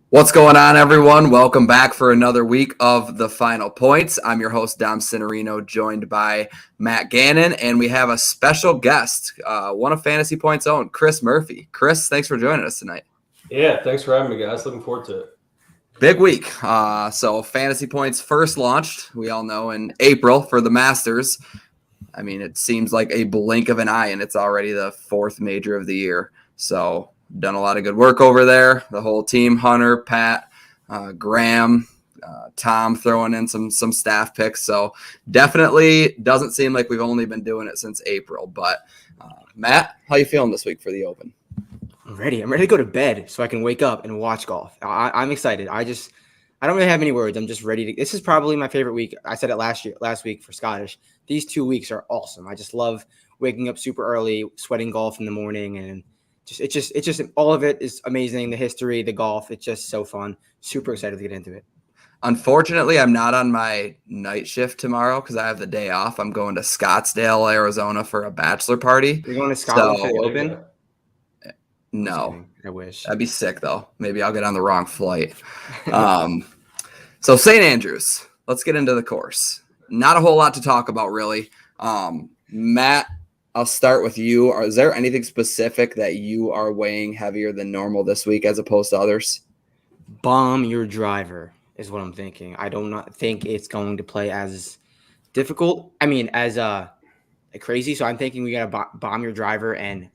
What's going on, everyone? Welcome back for another week of The Final Points. I'm your host, Dom Cintorino, joined by Matt Gannon, and we have a special guest, one of Fantasy Point's own, Chris Murphy. Chris, thanks for joining us tonight. Yeah, thanks for having me, guys. Looking forward to it. Big week. So Fantasy Points first launched, we all know, in April for the Masters. I mean, it seems like a blink of an eye, and it's already the fourth major of the year. So done a lot of good work over there. The whole team, Hunter, Pat, Graham, Tom throwing in some staff picks. So definitely doesn't seem like we've only been doing it since April. But Matt, how you feeling this week for the Open? I'm ready to go to bed so I can wake up and watch golf. I'm excited. I don't really have any words. I'm just ready to. This is probably my favorite week. I said it last week for Scottish. These 2 weeks are awesome. I just love waking up super early, sweating golf in the morning, and it's just all of it is amazing. The history, the golf, it's just so fun. Super excited to get into it. Unfortunately, I'm not on my night shift tomorrow because I have the day off. I'm going to Scottsdale, Arizona for a bachelor party. You're going to Scotland for the Open? No. I wish. That'd be sick, though. Maybe I'll get on the wrong flight. So St. Andrews, let's get into the course. Not a whole lot to talk about, really. Matt, I'll start with you. Is there anything specific that you are weighing heavier than normal this week as opposed to others? Bomb your driver is what I'm thinking. I do not think it's going to play as difficult. I mean, as crazy. So I'm thinking we got to bomb your driver and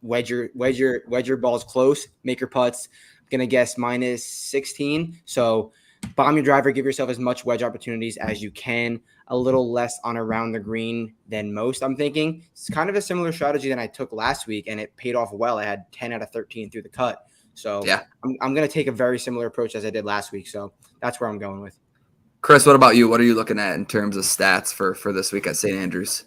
wedge your balls close, make your putts. I'm gonna guess minus 16. So bomb your driver, give yourself as much wedge opportunities as you can. A little less on around the green than most. I'm thinking it's kind of a similar strategy than I took last week, and it paid off well. I had 10 out of 13 through the cut. So yeah, I'm gonna take a very similar approach as I did last week. So that's where I'm going with. Chris, what about you? What are you looking at in terms of stats for this week at St. Andrews?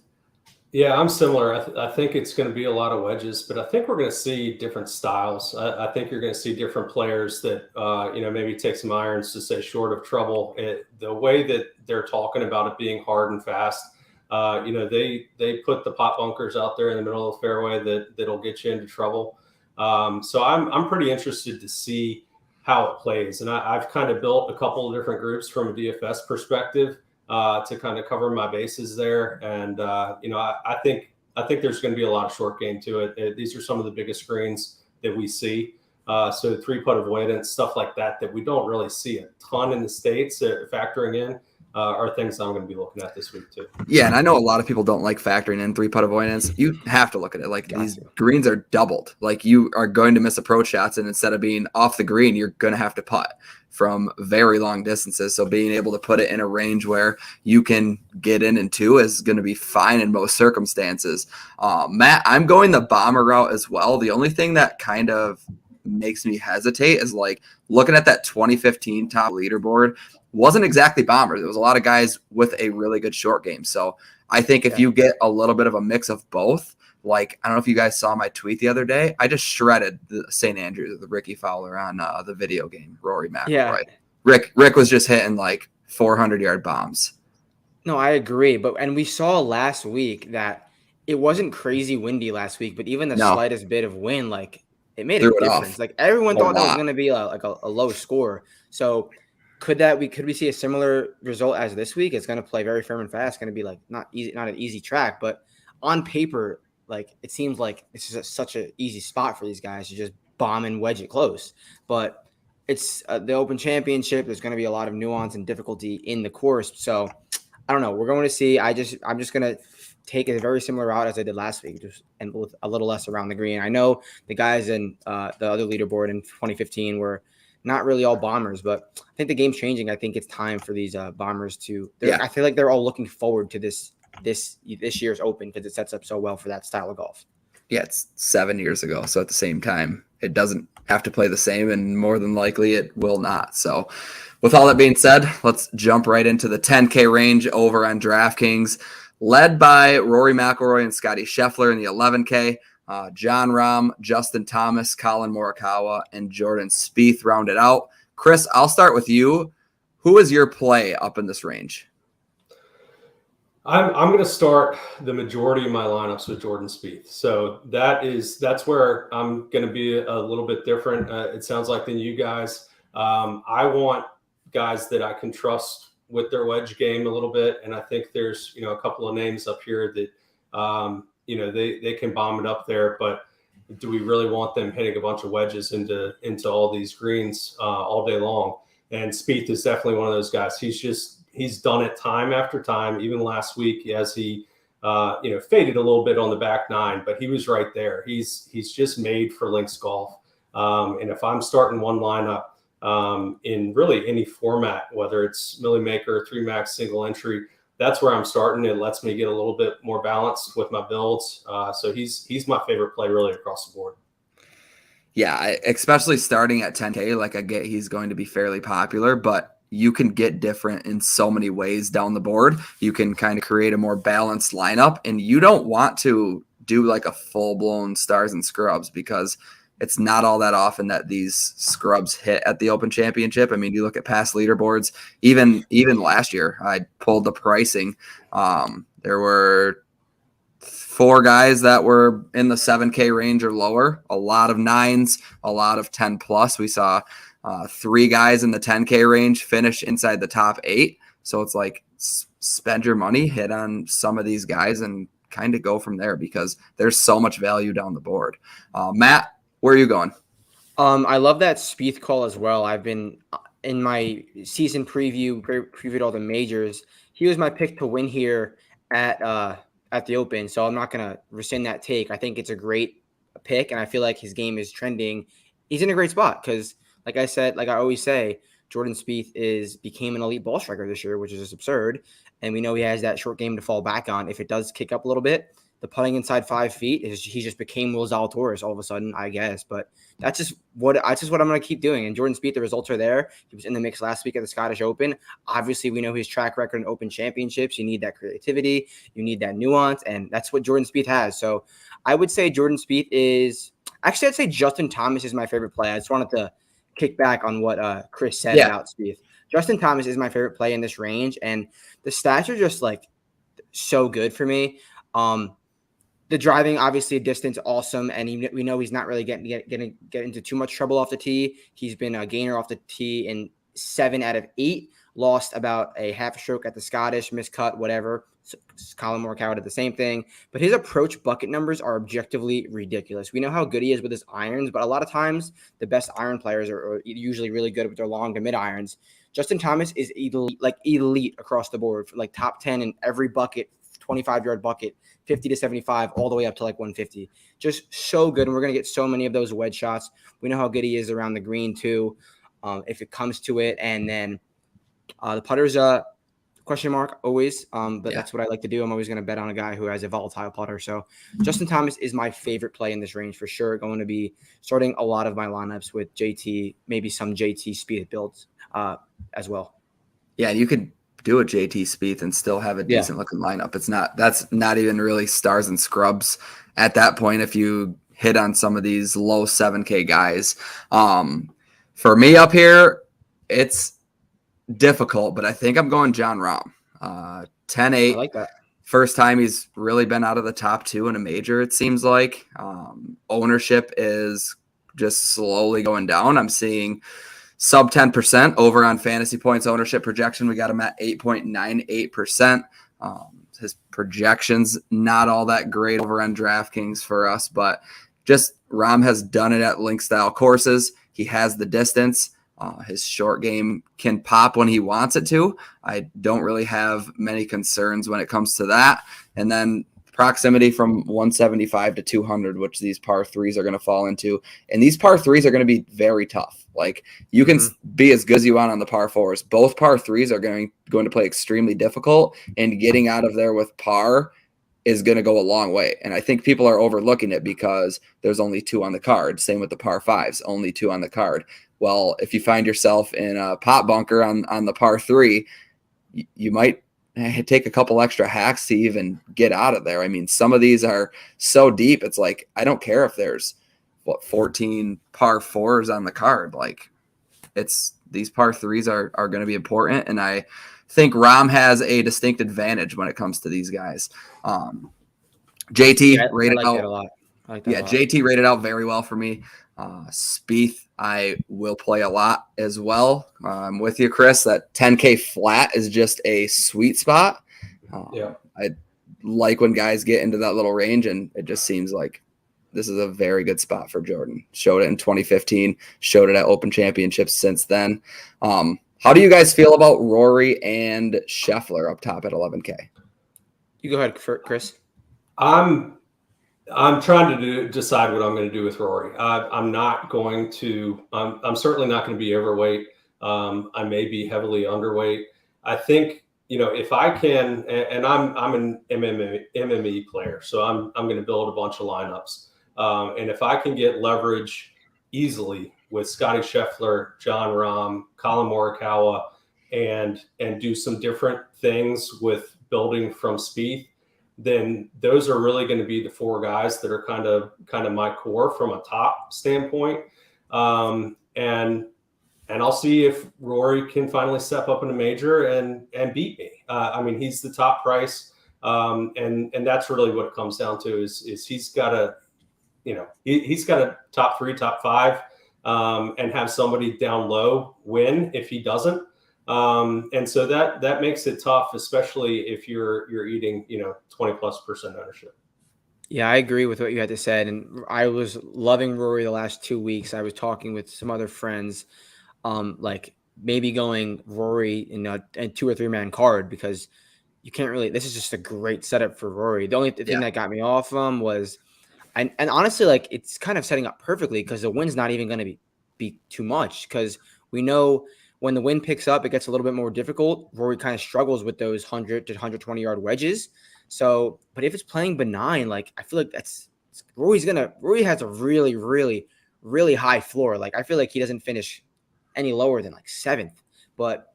Yeah, I'm similar. I think it's going to be a lot of wedges, but I think we're going to see different styles. I think you're going to see different players that, maybe take some irons to stay short of trouble. The way that they're talking about it being hard and fast, they put the pot bunkers out there in the middle of the fairway that'll get you into trouble. So I'm pretty interested to see how it plays. And I've kind of built a couple of different groups from a DFS perspective. To kind of cover my bases there. And, I think there's going to be a lot of short game to it. These are some of the biggest screens that we see. So 3-putt avoidance, stuff like that we don't really see a ton in the States factoring in are things I'm going to be looking at this week too. Yeah, and I know a lot of people don't like factoring in 3-putt avoidance. You have to look at it. Like these greens are doubled. Like you are going to miss approach shots, and instead of being off the green, you're going to have to putt from very long distances. So being able to put it in a range where you can get in two is going to be fine in most circumstances. Matt, I'm going the bomber route as well. The only thing that kind of makes me hesitate is like looking at that 2015 top leaderboard wasn't exactly bombers. There was a lot of guys with a really good short game. So I think if you get a little bit of a mix of both, like, I don't know if you guys saw my tweet the other day. I just shredded the St. Andrews with Ricky Fowler on the video game, Rory McIlroy. Yeah. Rick was just hitting like 400-yard bombs. No, I agree. And we saw last week that it wasn't crazy windy last week, but even the slightest bit of wind, like it made a difference. Like everyone thought that was going to be a low score. So could we see a similar result as this week? It's going to play very firm and fast. It's going to be like not an easy track, but on paper, like it seems like this is such an easy spot for these guys to just bomb and wedge it close. But it's the Open Championship. There's going to be a lot of nuance and difficulty in the course. So I don't know. We're going to see. I'm just going to take a very similar route as I did last week, and with a little less around the green. I know the guys in the other leaderboard in 2015 were not really all bombers, but I think the game's changing. I think it's time for these bombers to. I feel like they're all looking forward to this year's Open because it sets up so well for that style of golf. Yeah, it's 7 years ago. So at the same time, it doesn't have to play the same, and more than likely it will not. So with all that being said, let's jump right into the 10K range over on DraftKings, led by Rory McIlroy and Scotty Scheffler in the 11K. John Rahm, Justin Thomas, Colin Morikawa, and Jordan Spieth rounded out. Chris, I'll start with you. Who is your play up in this range? I'm going to start the majority of my lineups with Jordan Spieth. So that's where I'm going to be a little bit different. It sounds like than you guys. I want guys that I can trust with their wedge game a little bit. And I think there's, a couple of names up here that, they can bomb it up there, but do we really want them hitting a bunch of wedges into all these greens all day long? And Spieth is definitely one of those guys. He's done it time after time. Even last week, he faded a little bit on the back nine, but he was right there. He's just made for links golf. And if I'm starting one lineup in really any format, whether it's Millie Maker, 3-max, single entry, that's where I'm starting. It lets me get a little bit more balanced with my builds. So he's my favorite play really across the board. Yeah, especially starting at 10K, like I get he's going to be fairly popular, but you can get different in so many ways down the board. You can kind of create a more balanced lineup, and you don't want to do like a full-blown stars and scrubs because it's not all that often that these scrubs hit at the Open Championship. I mean, you look at past leaderboards, even last year, I pulled the pricing. There were 4 guys that were in the 7K range or lower, a lot of 9s, a lot of 10 plus. We saw 3 guys in the 10K range finish inside the top 8. So it's like spend your money, hit on some of these guys and kind of go from there because there's so much value down the board. Matt, where are you going? I love that Spieth call as well. I've been in my season previewed all the majors. He was my pick to win here at the Open, so I'm not gonna rescind that take. I think it's a great pick, and I feel like his game is trending. He's in a great spot because, like I always say, Jordan Spieth became an elite ball striker this year, which is just absurd. And we know he has that short game to fall back on. If it does kick up a little bit, the putting inside 5 feet he just became Will Zalatoris all of a sudden, I guess. But that's just what I'm going to keep doing. And Jordan Spieth, the results are there. He was in the mix last week at the Scottish Open. Obviously, we know his track record in Open Championships. You need that creativity. You need that nuance. And that's what Jordan Spieth has. So I would say Jordan Spieth is – actually, I'd say Justin Thomas is my favorite play. I just wanted to kick back on what Chris said about Spieth. Justin Thomas is my favorite play in this range. And the stats are just like so good for me. The driving, obviously, distance, awesome, and we know he's not really getting into too much trouble off the tee. He's been a gainer off the tee in 7 out of 8, lost about a half a stroke at the Scottish, miscut, whatever. So Colin Morikawa did the same thing, but his approach bucket numbers are objectively ridiculous. We know how good he is with his irons, but a lot of times the best iron players are usually really good with their long to mid irons. Justin Thomas is elite across the board, like top 10 in every bucket, 25-yard bucket, 50 to 75, all the way up to like 150. Just so good. And we're going to get so many of those wedge shots. We know how good he is around the green too, if it comes to it. And then the putter's a question mark always, but that's what I like to do. I'm always going to bet on a guy who has a volatile putter. So Justin Thomas is my favorite play in this range for sure. Going to be starting a lot of my lineups with JT, maybe some JT Spieth builds as well. Yeah, you could do a JT Spieth and still have a decent looking lineup. That's not even really stars and scrubs at that point if you hit on some of these low 7K guys. For me up here, it's difficult, but I think I'm going Jon Rahm. 10-8. I like that. First time he's really been out of the top 2 in a major, it seems like. Ownership is just slowly going down. I'm seeing sub 10% over on fantasy points ownership projection. We got him at 8.98%. His projection's not all that great over on DraftKings for us, but just Rahm has done it at link style courses. He has the distance. His short game can pop when he wants it to. I don't really have many concerns when it comes to that. And then proximity from 175 to 200, which these par 3s are going to fall into. And these par 3s are going to be very tough. Like you can be as good as you want on the par 4s. Both par 3s are going to play extremely difficult, and getting out of there with par is going to go a long way. And I think people are overlooking it because there's only 2 on the card. Same with the par 5s, only 2 on the card. Well, if you find yourself in a pot bunker on the par 3, you might take a couple extra hacks to even get out of there. I mean, some of these are so deep. It's like, I don't care if there's 14 par 4s on the card. Like these par 3s are going to be important. And I think Rahm has a distinct advantage when it comes to these guys. JT rated out. JT rated out very well for me. Spieth, I will play a lot as well. I'm with you, Chris. That 10K flat is just a sweet spot. I like when guys get into that little range, and it just seems like this is a very good spot for Jordan. Showed it in 2015, showed it at Open Championships since then. How do you guys feel about Rory and Scheffler up top at 11K? You go ahead, Chris. I'm trying to decide what I'm going to do with Rory. I'm not going to. I'm certainly not going to be overweight. I may be heavily underweight. I think, if I can, and I'm an MME player, so I'm going to build a bunch of lineups. And if I can get leverage easily with Scotty Scheffler, John Rahm, Colin Morikawa, and do some different things with building from Spieth, then those are really going to be the four guys that are kind of my core from a top standpoint. And I'll see if Rory can finally step up in a major and beat me. I mean, he's the top price. And that's really what it comes down to is he's got a, he's got a top 3, top 5, and have somebody down low win if he doesn't. And so that makes it tough, especially if you're eating, 20+% ownership. Yeah, I agree with what you had to say. And I was loving Rory the last 2 weeks. I was talking with some other friends, like maybe going Rory in a 2 or 3 man card, because you can't really, this is just a great setup for Rory. The only thing that got me off him was, and honestly, like it's kind of setting up perfectly because the wind's not even going to be too much, because we know when the wind picks up, it gets a little bit more difficult. Rory kind of struggles with those 100 to 120 yard wedges. So, but if it's playing benign, like I feel like Rory has a really, really, really high floor. Like I feel like he doesn't finish any lower than like 7th, but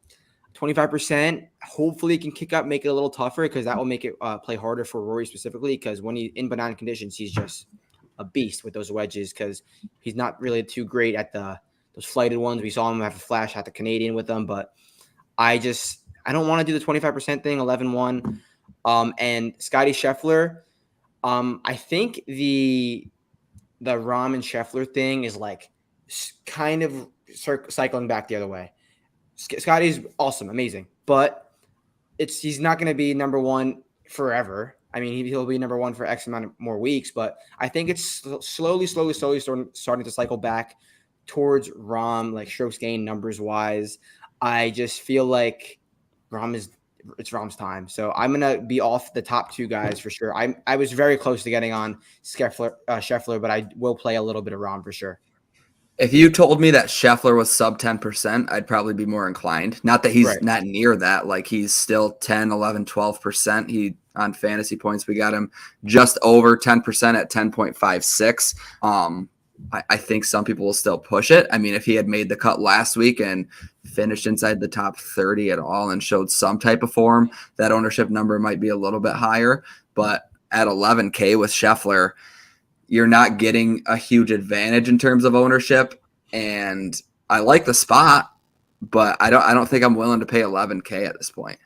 25%, hopefully he can kick up, make it a little tougher, because that will make it play harder for Rory specifically, because when he's in benign conditions, he's just a beast with those wedges, because he's not really too great at those flighted ones. We saw him have a flash at the Canadian with them, but I don't want to do the 25% thing, 11-1. And Scotty Scheffler, I think the Rahm and Scheffler thing is like kind of cycling back the other way. Scotty's awesome, amazing, but he's not going to be number one forever. I mean, he'll be number one for X amount of more weeks, but I think it's slowly starting to cycle back towards Rahm, like strokes gained numbers wise. I just feel like it's Rahm's time. So I'm going to be off the top 2 guys for sure. I was very close to getting on Scheffler, but I will play a little bit of Rahm for sure. If you told me that Scheffler was sub 10%, I'd probably be more inclined. Not that he's not near that. Like he's still 10, 11, 12%. On fantasy points, we got him just over 10% at 10.56. I think some people will still push it. I mean, if he had made the cut last week and finished inside the top 30 at all and showed some type of form, that ownership number might be a little bit higher. But at 11K with Scheffler, you're not getting a huge advantage in terms of ownership. And I like the spot, but I don't think I'm willing to pay 11K at this point.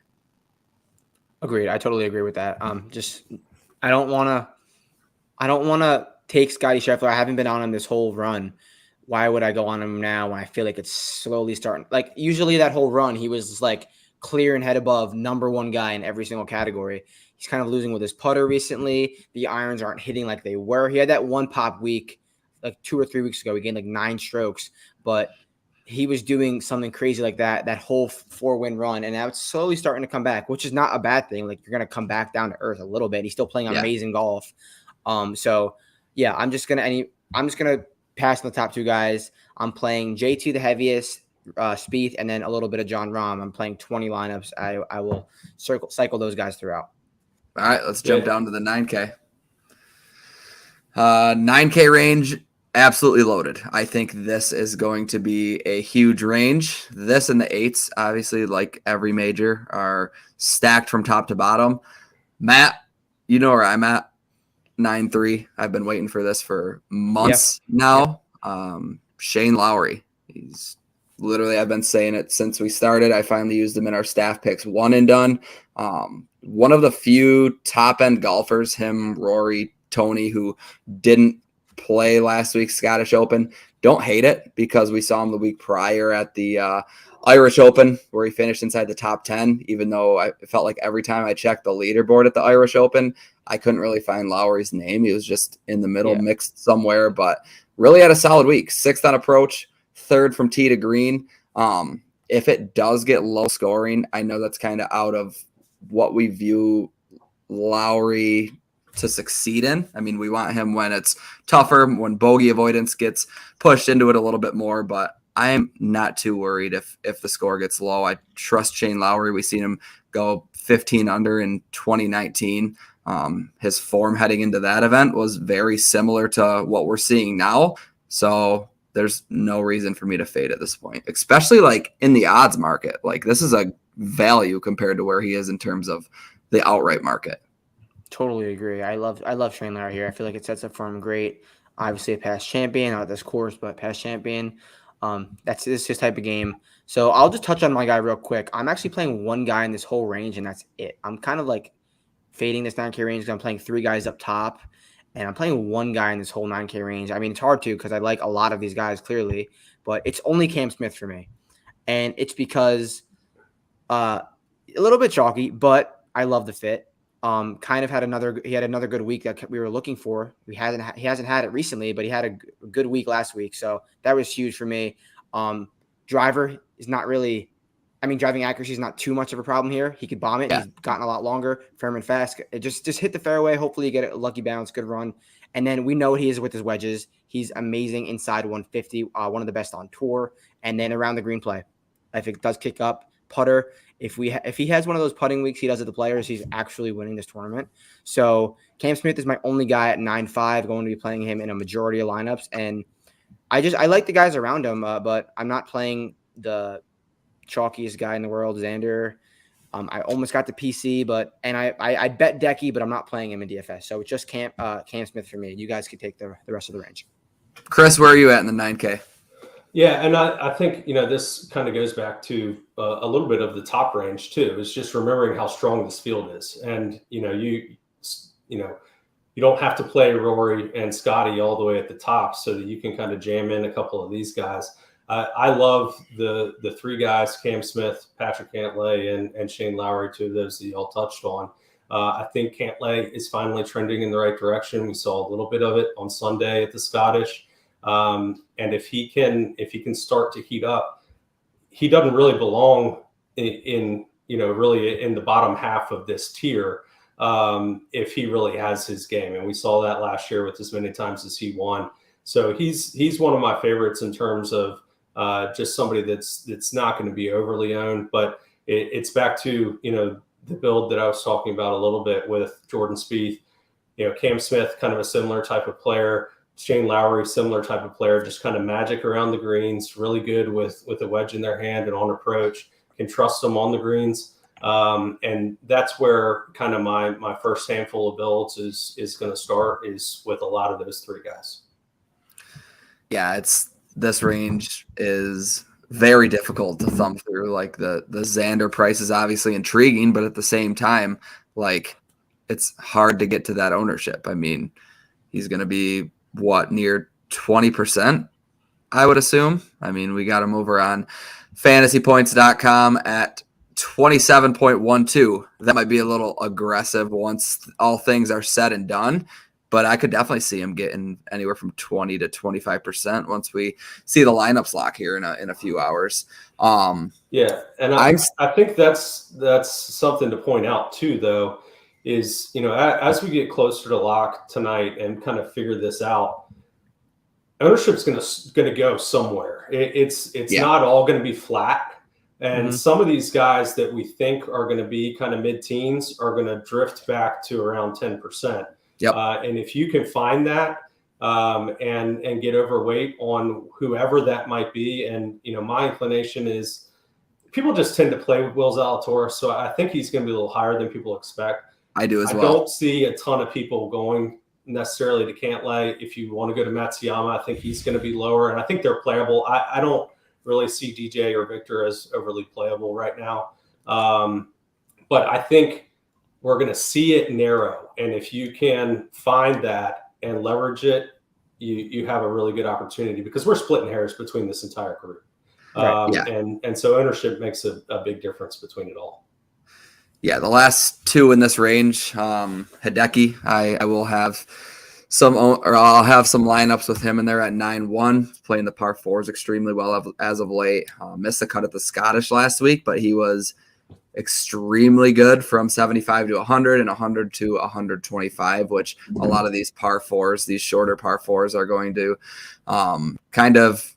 Agreed. I totally agree with that. I don't want to take Scotty Scheffler. I haven't been on him this whole run. Why would I go on him now when I feel like it's slowly starting? Like usually that whole run, he was like clear and head above number 1 guy in every single category. He's kind of losing with his putter recently. The irons aren't hitting like they were. He had that one pop week like 2 or 3 weeks ago. He gained like 9 strokes, but he was doing something crazy like that whole 4-win run. And now it's slowly starting to come back, which is not a bad thing. Like you're going to come back down to earth a little bit. He's still playing amazing golf. So yeah, I'm just going to pass on the top 2 guys. I'm playing JT the heaviest, Spieth, and then a little bit of John Rahm. I'm playing 20 lineups. I will cycle those guys throughout. All right, let's jump down to the 9K. 9K range, absolutely loaded. I think this is going to be a huge range. This and the 8s, obviously, like every major, are stacked from top to bottom. Matt, you know where I'm at. 9-3. I've been waiting for this for months now. Shane Lowry. I've been saying it since we started. I finally used him in our staff picks, 1 and done. One of the few top end golfers, him, Rory, Tony, who didn't play last week's Scottish Open. Don't hate it because we saw him the week prior at the Irish Open where he finished inside the top 10, even though I felt like every time I checked the leaderboard at the Irish Open, I couldn't really find Lowry's name. He was just in the middle, mixed somewhere, but really had a solid week. 6th on approach, 3rd from tee to green. If it does get low scoring, I know that's kind of out of what we view Lowry to succeed in. I mean, we want him when it's tougher, when bogey avoidance gets pushed into it a little bit more, but I'm not too worried if the score gets low. I trust Shane Lowry. We've seen him go 15 under in 2019. His form heading into that event was very similar to what we're seeing now. So there's no reason for me to fade at this point, especially like in the odds market. Like this is a value compared to where he is in terms of the outright market. Totally agree. I love Shane Lowry here. I feel like it sets up for him great. Obviously a past champion, not this course, but past champion. That's his type of game. So I'll just touch on my guy real quick. I'm actually playing one guy in this whole range, and that's it. I'm kind of like fading this 9K range because I'm playing 3 guys up top, and I'm playing one guy in this whole 9K range. I mean, it's hard to because I like a lot of these guys clearly, but it's only Cam Smith for me. And it's because a little bit chalky, but I love the fit. Kind of had another good week that we were looking for. He hasn't had it recently, but he had a good week last week. So that was huge for me. Driver is not really, driving accuracy is not too much of a problem here. He could bomb it. Yeah. He's gotten a lot longer, firm and fast. It just hit the fairway. Hopefully you get a lucky bounce, good run. And then we know what he is with his wedges. He's amazing inside 150, one of the best on tour. And then around the green play, if it does kick up, putter. If he has one of those putting weeks he does at the Players, he's actually winning this tournament. So Cam Smith is my only guy at 9.5, going to be playing him in a majority of lineups. And I like the guys around him, but I'm not playing the chalkiest guy in the world, Xander. I almost got the PC, and I bet Decky, but I'm not playing him in DFS. So it's just Cam Smith for me. You guys could take the rest of the range. Chris, where are you at in the 9K? Yeah, and I think, this kind of goes back to a little bit of the top range too. It's just remembering how strong this field is. And, you don't have to play Rory and Scotty all the way at the top so that you can kind of jam in a couple of these guys. I love the 3 guys, Cam Smith, Patrick Cantlay, and Shane Lowry, 2 of those that y'all touched on. I think Cantlay is finally trending in the right direction. We saw a little bit of it on Sunday at the Scottish. And if he can start to heat up, he doesn't really belong in really in the bottom half of this tier. If he really has his game, and we saw that last year with as many times as he won. So he's one of my favorites in terms of just somebody that's not going to be overly owned, but it's back to, the build that I was talking about a little bit with Jordan Spieth, Cam Smith, kind of a similar type of player. Shane Lowry, similar type of player, just kind of magic around the greens, really good with a wedge in their hand and on approach, can trust them on the greens. And that's where kind of my first handful of builds is going to start, is with a lot of those 3 guys. Yeah, this range is very difficult to thumb through. Like the Xander price is obviously intriguing, but at the same time, like it's hard to get to that ownership. I mean, he's going to be near 20%, I would assume. I mean, we got him over on fantasypoints.com at 27.12. That might be a little aggressive once all things are said and done, but I could definitely see him getting anywhere from 20 to 25% once we see the lineups lock here in a few hours. Yeah, and I think that's something to point out too, though, is, as we get closer to lock tonight and kind of figure this out, ownership's going to go somewhere. It's not all going to be flat. And some of these guys that we think are going to be kind of mid-teens are going to drift back to around 10%. Yep. And if you can find that and get overweight on whoever that might be, and my inclination is people just tend to play with Will Zalatoris, so I think he's going to be a little higher than people expect. I do as well. I don't see a ton of people going necessarily to Cantlay. If you want to go to Matsuyama, I think he's going to be lower, and I think they're playable. I don't really see DJ or Victor as overly playable right now. But I think we're going to see it narrow. And if you can find that and leverage it, you have a really good opportunity because we're splitting hairs between this entire group. Yeah. And so ownership makes a big difference between it all. Yeah, the last two in this range, Hideki, I will have I'll have some lineups with him in there at 9-1, playing the par fours extremely well as of late. Missed the cut at the Scottish last week, but he was extremely good from 75 to 100 and 100 to 125, which a lot of these par fours, these shorter par fours, are going to kind of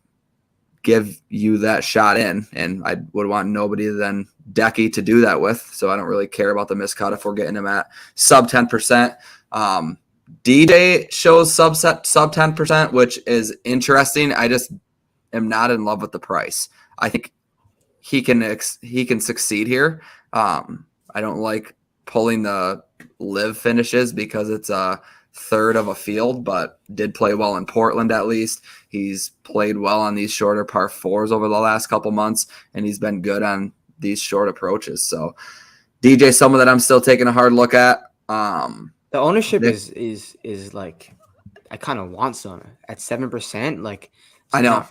give you that shot in, and I would want nobody than Decky to do that with. So I don't really care about the miscut if we're getting him at sub 10%. DJ shows sub 10%, which is interesting. I just am not in love with the price. I think he can succeed here. I don't like pulling the live finishes because it's a third of a field, but did play well in Portland at least. He's played well on these shorter par fours over the last couple months, and he's been good on these short approaches. So DJ, someone that I'm still taking a hard look at. The ownership is like, I kind of want some at 7%. Like, I know.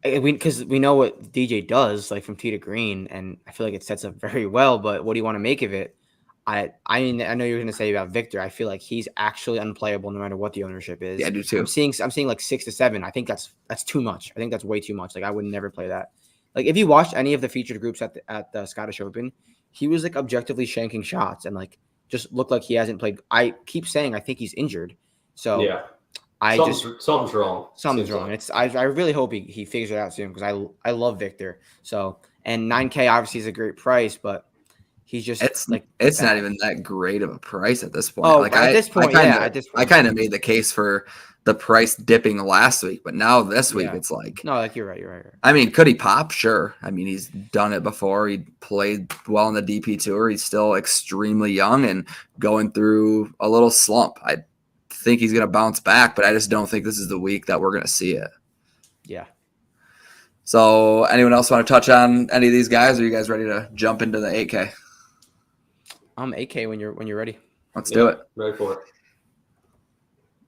Because we know what DJ does, like from tee to green, and I feel like it sets up very well. But what do you want to make of it? I mean, I know you're going to say about Victor. I feel like he's actually unplayable no matter what the ownership is. Yeah, I do too. I'm seeing like 6 to 7. I think that's too much. I think that's way too much. Like I would never play that. Like if you watched any of the featured groups at the Scottish Open, he was like objectively shanking shots and like just looked like he hasn't played. I keep saying I think he's injured. So yeah. Something's wrong. Something's wrong. Like. I really hope he figures it out soon because I love Victor. So and 9K obviously is a great price, but he's just it's bad. Not even that great of a price at this point. Oh, like at this point, I kind of made the case for the price dipping last week, but now this week it's like no, like you're right. I mean, could he pop? Sure. I mean, he's done it before. He played well in the DP Tour. He's still extremely young and going through a little slump. I think he's going to bounce back, but I just don't think this is the week that we're going to see it. Yeah. So anyone else want to touch on any of these guys? Or are you guys ready to jump into the 8K? I'm 8K when you're ready. Let's do it. Ready for it.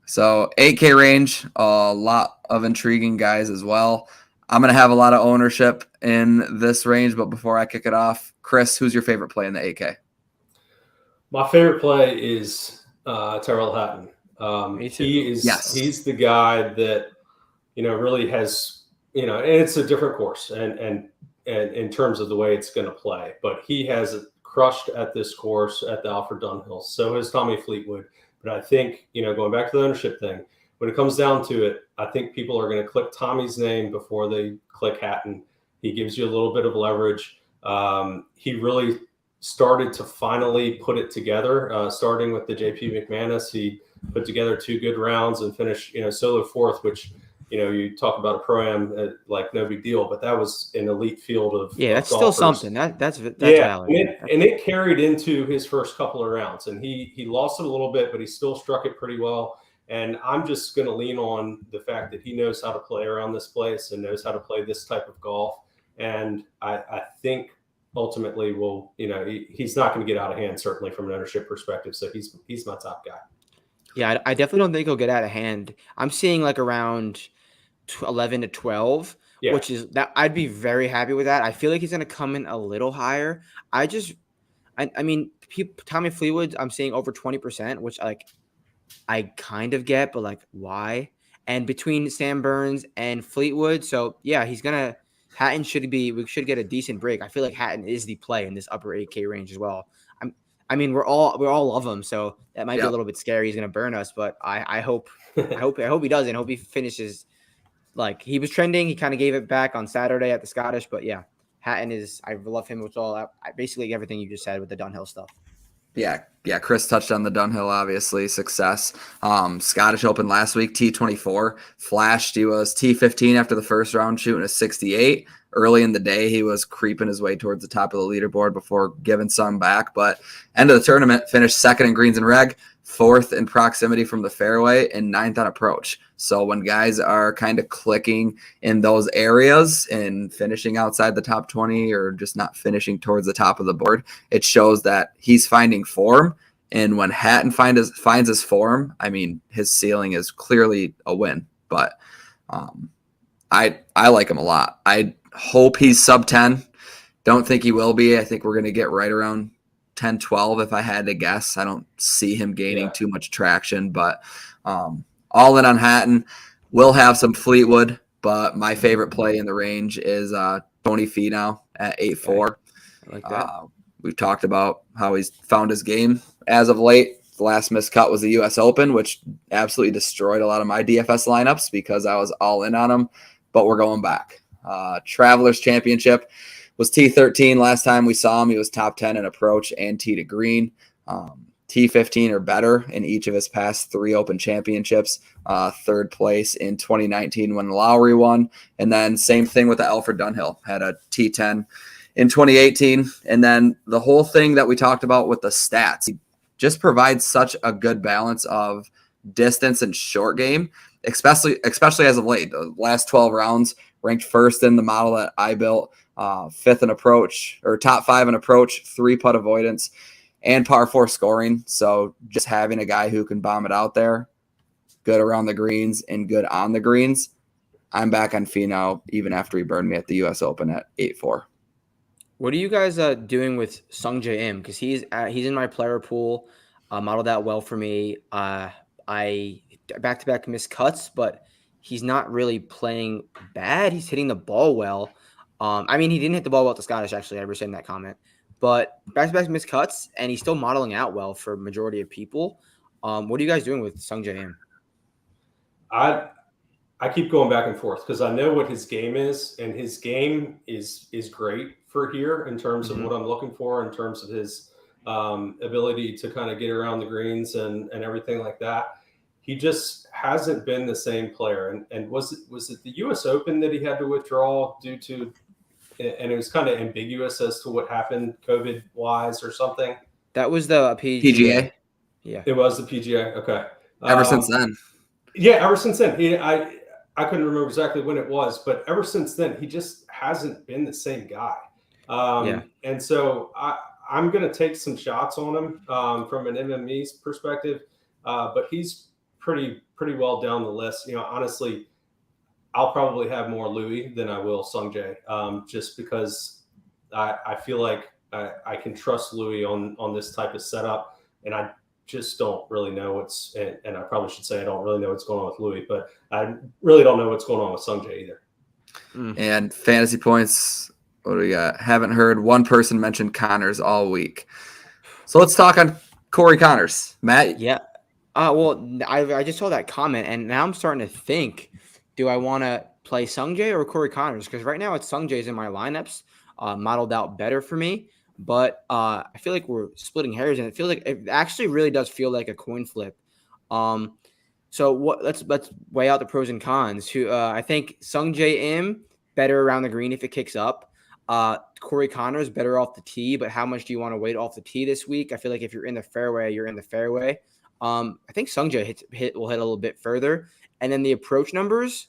So 8K range, a lot of intriguing guys as well. I'm going to have a lot of ownership in this range, but before I kick it off, Chris, who's your favorite play in the 8K? My favorite play is Tyrrell Hatton. He's the guy that, really has, and it's a different course and in terms of the way it's going to play, but he has crushed at this course at the Alfred Dunhill. So has Tommy Fleetwood. But I think, going back to the ownership thing, when it comes down to it, I think people are going to click Tommy's name before they click Hatton. He gives you a little bit of leverage. He really started to finally put it together, starting with the JP McManus. He put together 2 good rounds and finished, solo fourth, which, you talk about a pro-am like no big deal, but that was an elite field of that's golfers. Still something. That's valid. And it carried into his first couple of rounds, and he lost it a little bit, but he still struck it pretty well. And I'm just going to lean on the fact that he knows how to play around this place and knows how to play this type of golf. And I think ultimately he's not going to get out of hand, certainly from an ownership perspective. So he's my top guy. Yeah, I definitely don't think he'll get out of hand. I'm seeing like around 11 to 12, which is that I'd be very happy with that. I feel like he's going to come in a little higher. I mean, Tommy Fleetwood, I'm seeing over 20%, which like I kind of get, but like why? And between Sam Burns and Fleetwood, so yeah, Hatton we should get a decent break. I feel like Hatton is the play in this upper 8K range as well. I mean, we all love him, so that might be a little bit scary. He's going to burn us, but I hope he doesn't. I hope he finishes like he was trending. He kind of gave it back on Saturday at the Scottish, but yeah, Hatton I love him with basically everything you just said with the Dunhill stuff. Yeah. Chris touched on the Dunhill, obviously success. Scottish Open last week, T24 flashed. He was T15 after the first round, shooting a 68. Early in the day, he was creeping his way towards the top of the leaderboard before giving some back. But end of the tournament, finished second in greens and reg, fourth in proximity from the fairway, and ninth on approach. So when guys are kind of clicking in those areas and finishing outside the top 20 or just not finishing towards the top of the board, it shows that he's finding form And when Hatton finds his form, I mean, his ceiling is clearly a win. But I like him a lot. I hope he's sub 10. Don't think he will be. I think we're going to get right around 10, 12 if I had to guess. I don't see him gaining too much traction, but all in on Hatton. We'll have some Fleetwood, but my favorite play in the range is Tony Finau at 8-4. I like that. We've talked about how he's found his game as of late. The last missed cut was the U.S. Open, which absolutely destroyed a lot of my DFS lineups because I was all in on him, but we're going back. Travelers Championship was T13 last time we saw him. He was top 10 in approach and tee to green. T15 or better in each of his past 3 Open championships. Third place in 2019 when Lowry won. And then same thing with the Alfred Dunhill. Had a T10 in 2018. And then the whole thing that we talked about with the stats, he just provides such a good balance of distance and short game, especially as of late. The last 12 rounds, ranked first in the model that I built, 5th in approach, or top 5 in approach, 3 putt avoidance, and par 4 scoring. So just having a guy who can bomb it out there, good around the greens and good on the greens. I'm back on Finau even after he burned me at the U.S. Open at 8-4. What are you guys doing with Sungjae Im? Because he's in my player pool, modeled out well for me. I back-to-back missed cuts, but he's not really playing bad. He's hitting the ball well. I mean, he didn't hit the ball well at the Scottish, actually. I understand that comment. But back-to-back missed cuts, and he's still modeling out well for majority of people. What are you guys doing with Sungjae Im? I keep going back and forth because I know what his game is, and his game is great for here in terms of what I'm looking for, in terms of his ability to kind of get around the greens and everything like that. He just hasn't been the same player. And was it the U.S. Open that he had to withdraw due to, and it was kind of ambiguous as to what happened COVID-wise or something? That was the PGA. Yeah, it was the PGA. Okay. Ever since then. Yeah, ever since then. I couldn't remember exactly when it was, but ever since then, he just hasn't been the same guy. And so I'm going to take some shots on him from an MME's perspective, but he's pretty well down the list. You know, honestly, I'll probably have more Louis than I will Sungjae, just because I feel like I can trust Louis on this type of setup, and I just don't really know and I probably should say I don't really know what's going on with Louis, but I really don't know what's going on with Sungjae either. And fantasy points, what do we got? Haven't heard one person mention Connors all week. So let's talk on Corey Connors. Matt? Yeah. Well, I just saw that comment, and now I'm starting to think, do I want to play Sungjae or Corey Connors? Because right now it's Sungjae's in my lineups, modeled out better for me. But I feel like we're splitting hairs, and it feels like it actually really does feel like a coin flip. So let's weigh out the pros and cons. I think Sungjae Im better around the green if it kicks up. Corey Connors better off the tee, but how much do you want to wait off the tee this week? I feel like if you're in the fairway, you're in the fairway. I think Sungjae will hit a little bit further, and then the approach numbers,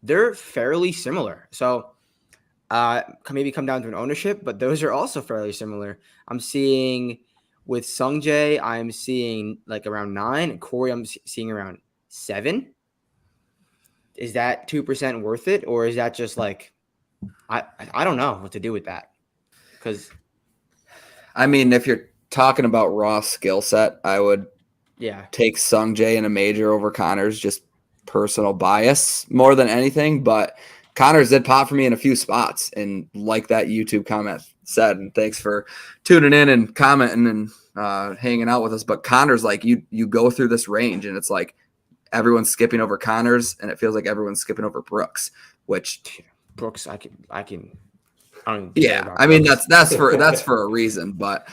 they're fairly similar. So. Maybe come down to an ownership, but those are also fairly similar. I'm seeing with Sungjae, I'm seeing like around 9. And Corey, I'm seeing around 7. Is that 2% worth it, or is that just like I don't know what to do with that? Because I mean, if you're talking about raw skill set, I would take Sungjae in a major over Connors, just personal bias more than anything, but Connors did pop for me in a few spots, and like that YouTube comment said, and thanks for tuning in and commenting and hanging out with us. But Connors, like you go through this range, and it's like everyone's skipping over Connors, and it feels like everyone's skipping over Brooks. Which Brooks, I mean, that's for a reason. But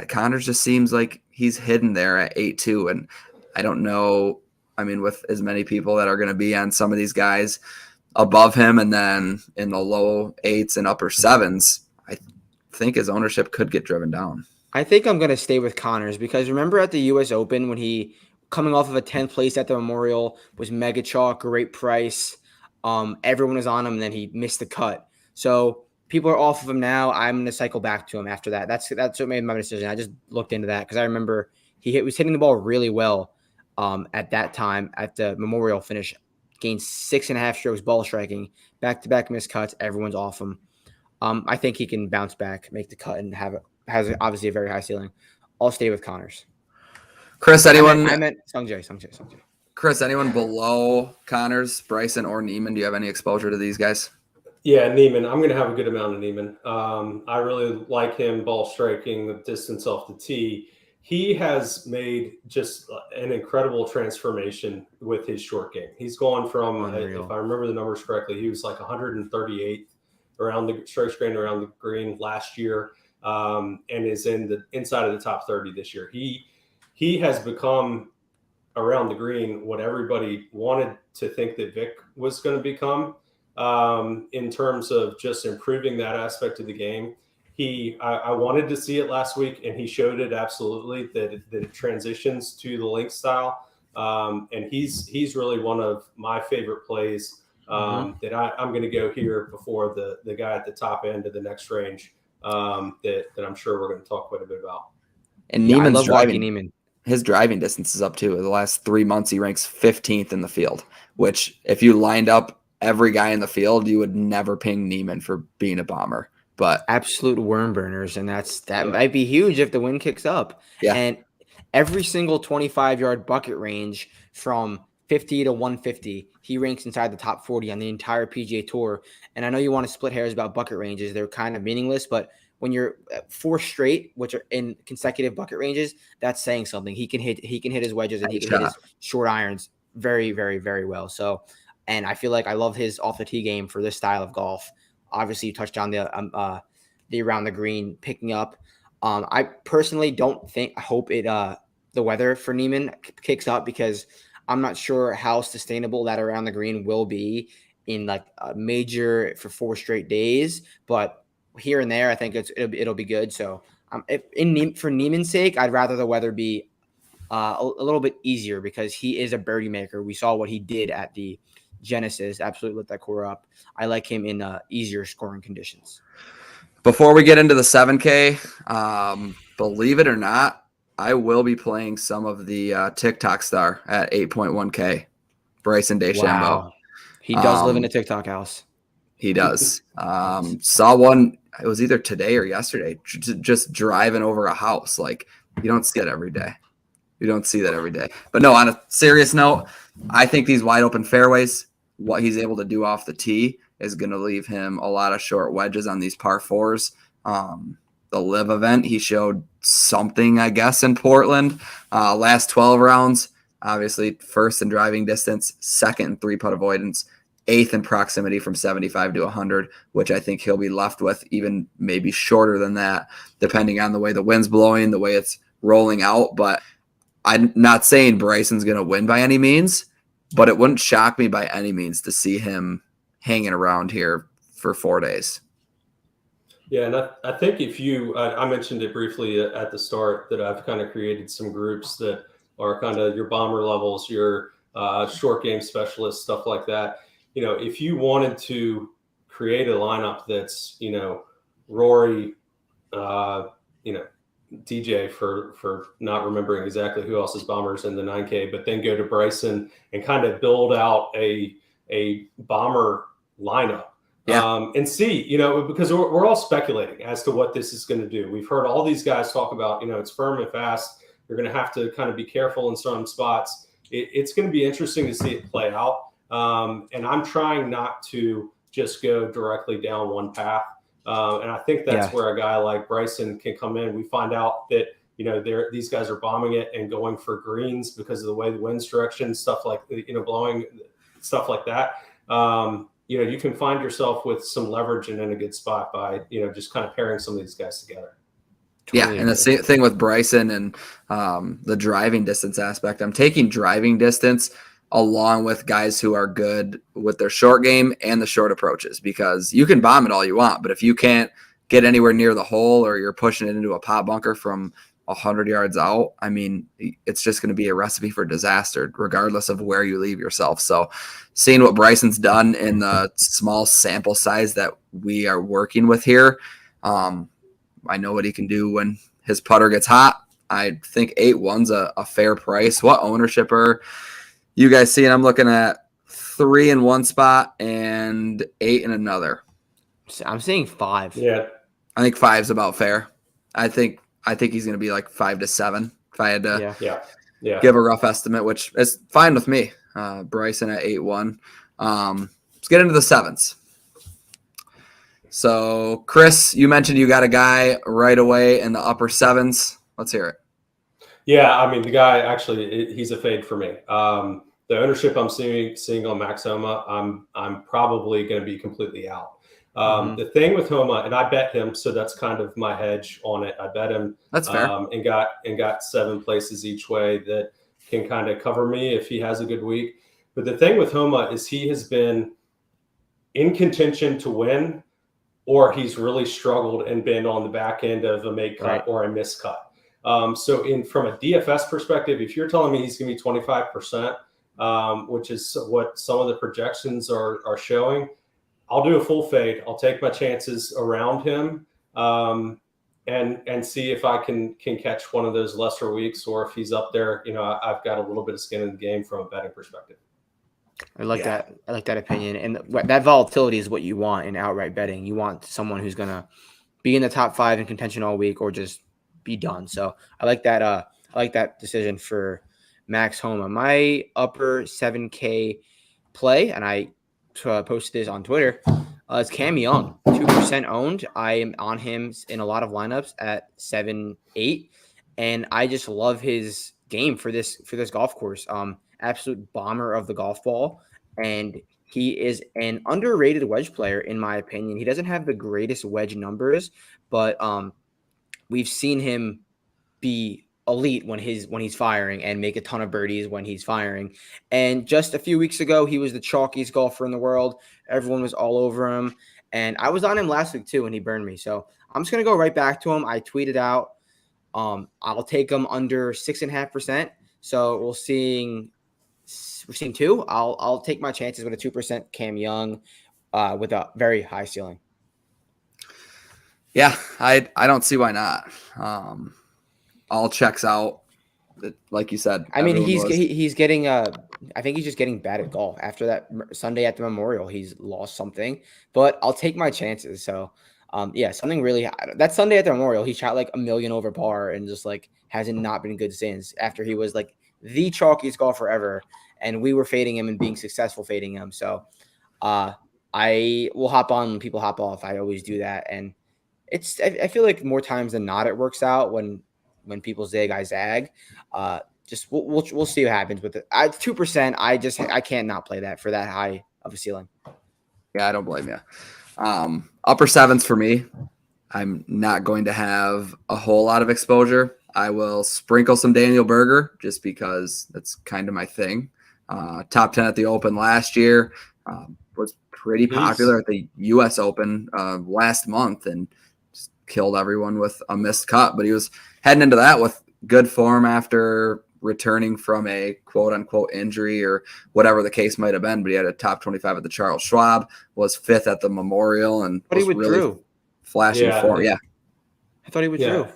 Connors just seems like he's hidden there at 8-2, and I don't know. I mean, with as many people that are going to be on some of these guys above him and then in the low 8s and upper 7s, I think his ownership could get driven down. I think I'm going to stay with Connors because remember at the U.S. Open when he, coming off of a 10th place at the Memorial, was mega chalk, great price. Everyone was on him, and then he missed the cut. So people are off of him now. I'm going to cycle back to him after that. That's what made my decision. I just looked into that because I remember he was hitting the ball really well at that time at the Memorial finish. Gained 6.5 strokes ball striking, back-to-back missed cuts. Everyone's off him. I think he can bounce back, make the cut, and has obviously a very high ceiling. I'll stay with Connors. Chris, anyone? I meant Sungjae. Chris, anyone below Connors, Bryson, or Neiman? Do you have any exposure to these guys? Yeah, Neiman. I'm going to have a good amount of Neiman. I really like him ball striking, the distance off the tee. He has made just an incredible transformation with his short game. He's gone from, if I remember the numbers correctly, he was like 138 around the strokes gained around the green last year, and is in the inside of the top 30 this year. He has become around the green what everybody wanted to think that Vic was going to become. In terms of just improving that aspect of the game. I wanted to see it last week, and he showed it absolutely that it transitions to the link style. And he's really one of my favorite plays that I'm going to go here before the guy at the top end of the next range that I'm sure we're going to talk quite a bit about. And Neiman's driving. His driving distance is up too. In the last 3 months, he ranks 15th in the field, which if you lined up every guy in the field, you would never ping Neiman for being a bomber. But absolute worm burners, and that might be huge if the wind kicks up. Yeah. And every single 25-yard bucket range from 50 to 150, he ranks inside the top 40 on the entire PGA Tour. And I know you want to split hairs about bucket ranges; they're kind of meaningless. But when you're 4 straight, which are in consecutive bucket ranges, that's saying something. He can hit his wedges and he can hit his short irons very, very, very well. So. And I feel like I love his off the tee game for this style of golf. Obviously, you touched on the around the green picking up. I personally hope the weather for Neiman kicks up because I'm not sure how sustainable that around the green will be in like a major for 4 straight days. But here and there, I think it'll be good. So for Neiman's sake, I'd rather the weather be a little bit easier because he is a birdie maker. We saw what he did at the Genesis, absolutely lit that core up. I like him in easier scoring conditions. Before we get into the 7K, believe it or not, I will be playing some of the TikTok star at 8.1K, Bryson DeChambeau. Wow. He does live in a TikTok house. He does. Saw one, it was either today or yesterday, just driving over a house. Like, you don't see that every day. But no, on a serious note, I think these wide open fairways, what he's able to do off the tee is going to leave him a lot of short wedges on these par 4s. The live event, he showed something, I guess, in Portland. Last 12 rounds, obviously first in driving distance, second in 3-putt avoidance, 8th in proximity from 75 to 100, which I think he'll be left with even maybe shorter than that, depending on the way the wind's blowing, the way it's rolling out. But I'm not saying Bryson's going to win by any means, but it wouldn't shock me by any means to see him hanging around here for 4 days. Yeah, and I think if I mentioned it briefly at the start that I've kind of created some groups that are kind of your bomber levels, your short game specialists, stuff like that. If you wanted to create a lineup that's, Rory, DJ for not remembering exactly who else's bombers in the 9K, but then go to Bryson and kind of build out a bomber lineup. Yeah. And see, because we're all speculating as to what this is going to do. We've heard all these guys talk about, it's firm and fast. You're going to have to kind of be careful in some spots. It's going to be interesting to see it play out. And I'm trying not to just go directly down one path. And I think that's where a guy like Bryson can come in. We find out that, these guys are bombing it and going for greens because of the way the wind's direction, stuff like, blowing, stuff like that. You can find yourself with some leverage and in a good spot by, just kind of pairing some of these guys together. Totally. Yeah, and the same thing with Bryson and the driving distance aspect. I'm taking driving distance along with guys who are good with their short game and the short approaches, because you can bomb it all you want, but if you can't get anywhere near the hole or you're pushing it into a pot bunker from 100 yards out, I mean, it's just going to be a recipe for disaster, regardless of where you leave yourself. So seeing what Bryson's done in the small sample size that we are working with here, I know what he can do when his putter gets hot. I think 8-1's a fair price. What ownership are you guys seeing? I'm looking at 3 in one spot and 8 in another. I'm seeing 5. Yeah. I think 5's about fair. I think he's going to be like 5 to 7 if I had to give a rough estimate, which is fine with me. Bryson at 8-1. Let's get into the 7s. So, Chris, you mentioned you got a guy right away in the upper 7s. Let's hear it. Yeah, I mean, the guy actually, he's a fade for me. The ownership I'm seeing on Max Homa, I'm probably going to be completely out. The thing with Homa, and I bet him, so that's kind of my hedge on it. I bet him. That's fair. And got 7 places each way that can kind of cover me if he has a good week. But the thing with Homa is he has been in contention to win, or he's really struggled and been on the back end of a make cut or a miscut. So from a DFS perspective, if you're telling me he's going to be 25%, which is what some of the projections are showing, I'll do a full fade. I'll take my chances around him and see if I can catch one of those lesser weeks, or if he's up there. I've got a little bit of skin in the game from a betting perspective. I like that. I like that opinion. And that volatility is what you want in outright betting. You want someone who's going to be in the top 5 in contention all week, or just be done. So I like that. I like that decision for Max Homa. My upper 7K play, and I posted this on Twitter, is Cam Young, 2% owned. I am on him in a lot of lineups at 7-8, and I just love his game for this golf course. Absolute bomber of the golf ball, and he is an underrated wedge player in my opinion. He doesn't have the greatest wedge numbers, but we've seen him be elite when he's firing and make a ton of birdies when he's firing. And just a few weeks ago, he was the chalkiest golfer in the world. Everyone was all over him, and I was on him last week too, and he burned me. So I'm just gonna go right back to him. I tweeted out, I'll take him under 6.5%. So we're seeing 2. I'll take my chances with a 2% Cam Young with a very high ceiling. Yeah, I don't see why not. All checks out. Like you said, I mean, he's getting I think he's just getting bad at golf. After that Sunday at the Memorial, he's lost something. But I'll take my chances. So something really that Sunday at the Memorial, he shot like 1 million over par and just like hasn't not been good since, after he was like the chalkiest golfer ever, and we were fading him and being successful fading him. So I will hop on when people hop off. I always do that, and I feel like more times than not it works out when people zig, I zag. Just we'll see what happens with it. 2%. I can't not play that for that high of a ceiling. Yeah, I don't blame you. Upper 7s for me. I'm not going to have a whole lot of exposure. I will sprinkle some Daniel Berger just because that's kind of my thing. Top 10 at the Open last year, was pretty popular at the U.S. Open last month, and just killed everyone with a missed cut. But he was heading into that with good form after returning from a quote-unquote injury or whatever the case might have been. But he had a top 25 at the Charles Schwab, was 5th at the Memorial, and but he withdrew. Really flashing form. Yeah, I thought he withdrew. Yeah.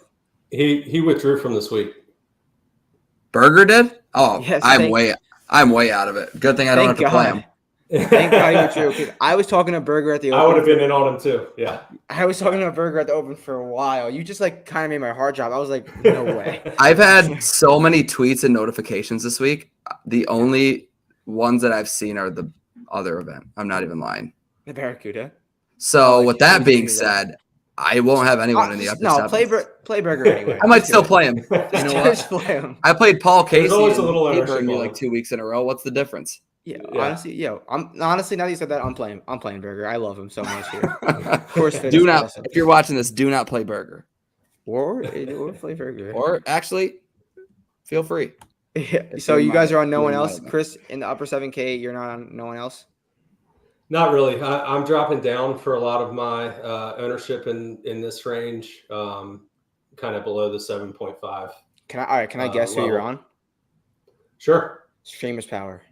He withdrew from this week. Berger did? Oh, yes, I'm way out of it. Good thing I don't have to play him. Thank God he withdrew. I was talking to Berger at the Open. I would have been in on him too. Yeah. I was talking to Berger at the Open for a while. You just like kind of made my heart drop. I was like, no way. I've had so many tweets and notifications this week. The only ones that I've seen are the other event. I'm not even lying. The Barracuda. So with that being said, I won't have anyone in the upper 7s. No, play Berger anyway. I might still play him. You know what? Play him. I played Paul Casey. There's always a little he ownership burned me on like him. 2 weeks in a row. What's the difference? Yeah, honestly, honestly, now that you said that, I'm playing Berger. I love him so much here. Of course, if you're watching this, do not play Berger. Or play Berger. Or actually, feel free. Yeah. So you guys are on no one else, Chris, in the upper 7K. You're not on no one else. Not really. I'm dropping down for a lot of my ownership in this range. Kind kind of below the 7.5. Can I guess who you're on? Sure. Streamer's Power.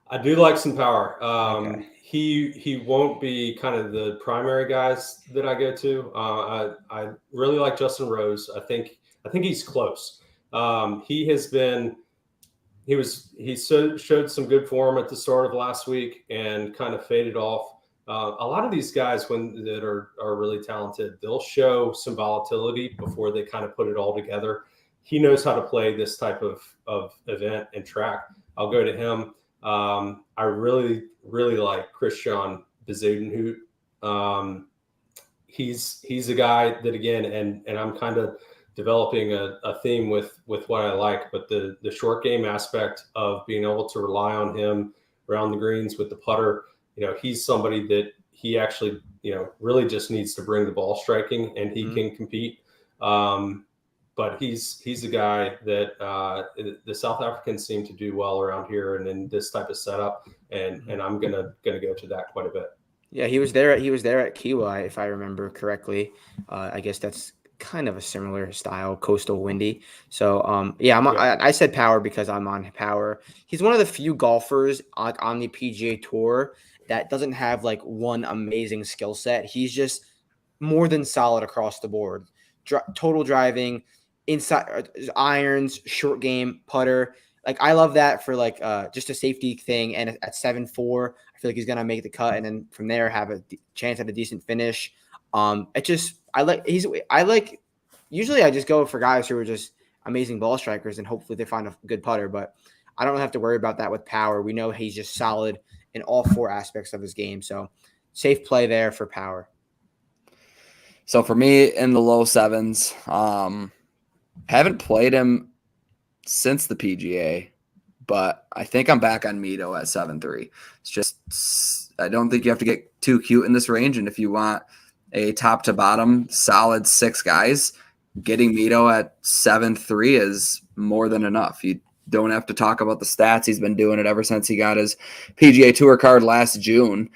I do like some power. Okay. He won't be kind of the primary guys that I go to. I really like Justin Rose. I think he's close. He showed some good form at the start of last week and kind of faded off. A lot of these guys that are really talented, they'll show some volatility before they kind of put it all together. He knows how to play this type of event and track. I'll go to him. I really, really like Christian Bezuidenhout. He's a guy that, again, and I'm kind of developing a theme with what I like, but the short game aspect of being able to rely on him around the greens with the putter, he's somebody that he actually, really just needs to bring the ball striking, and he can compete. But he's a guy that the South Africans seem to do well around here and in this type of setup, and I'm gonna go to that quite a bit. Yeah, he was there at Kiwa, if I remember correctly. I guess that's kind of a similar style, coastal windy. So I said power because I'm on power. He's one of the few golfers on the PGA Tour that doesn't have like one amazing skill set. He's just more than solid across the board. Total driving, inside irons, short game, putter. Like, I love that for like just a safety thing. And at 7-4, I feel like he's gonna make the cut, and then from there have a chance at a decent finish. Usually I just go for guys who are just amazing ball strikers, and hopefully they find a good putter. But I don't have to worry about that with power. We know he's just solid in all four aspects of his game. So safe play there for power. So for me, in the low sevens, haven't played him since the PGA, but I think I'm back on Mito at 7-3. It's just, I don't think you have to get too cute in this range. And if you want a top to bottom solid 6 guys, getting Mito at 7-3 is more than enough. You don't have to talk about the stats. He's been doing it ever since he got his PGA Tour card last June.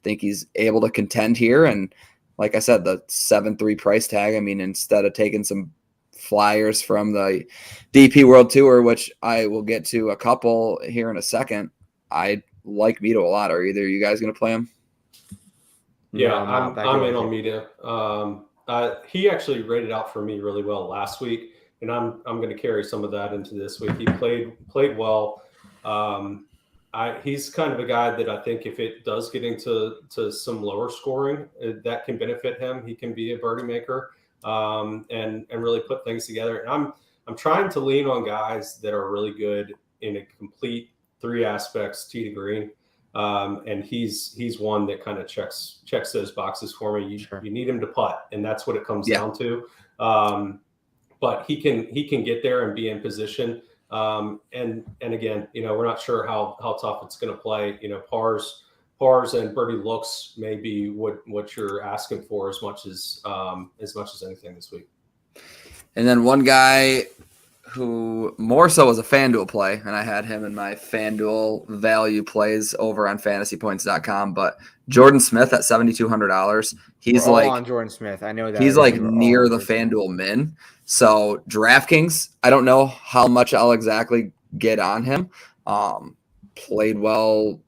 Think he's able to contend here. And like I said, the 7-3 price tag, I mean, instead of taking some flyers from the DP World Tour, which I will get to a couple here in a second, I like Mito a lot. Are either of you guys going to play him? Yeah, no, I'm in on Mito. He actually rated out for me really well last week, and I'm going to carry some of that into this week. He played well. He's kind of a guy that I think if it does get into some lower scoring, that can benefit him. He can be a birdie maker and really put things together. And I'm trying to lean on guys that are really good in a complete 3 aspects tee to green. And he's one that kind of checks those boxes for me. You need him to putt, and that's what it comes down to. But he can get there and be in position. And again, we're not sure how tough it's going to play. Pars and birdie looks may be what you're asking for as much as anything this week. And then one guy who more so was a FanDuel play, and I had him in my FanDuel value plays over on fantasypoints.com, but Jordan Smith at $7,200. He's We're all like on Jordan Smith. I know that. He's like near the FanDuel min. So DraftKings, I don't know how much I'll exactly get on him. Played well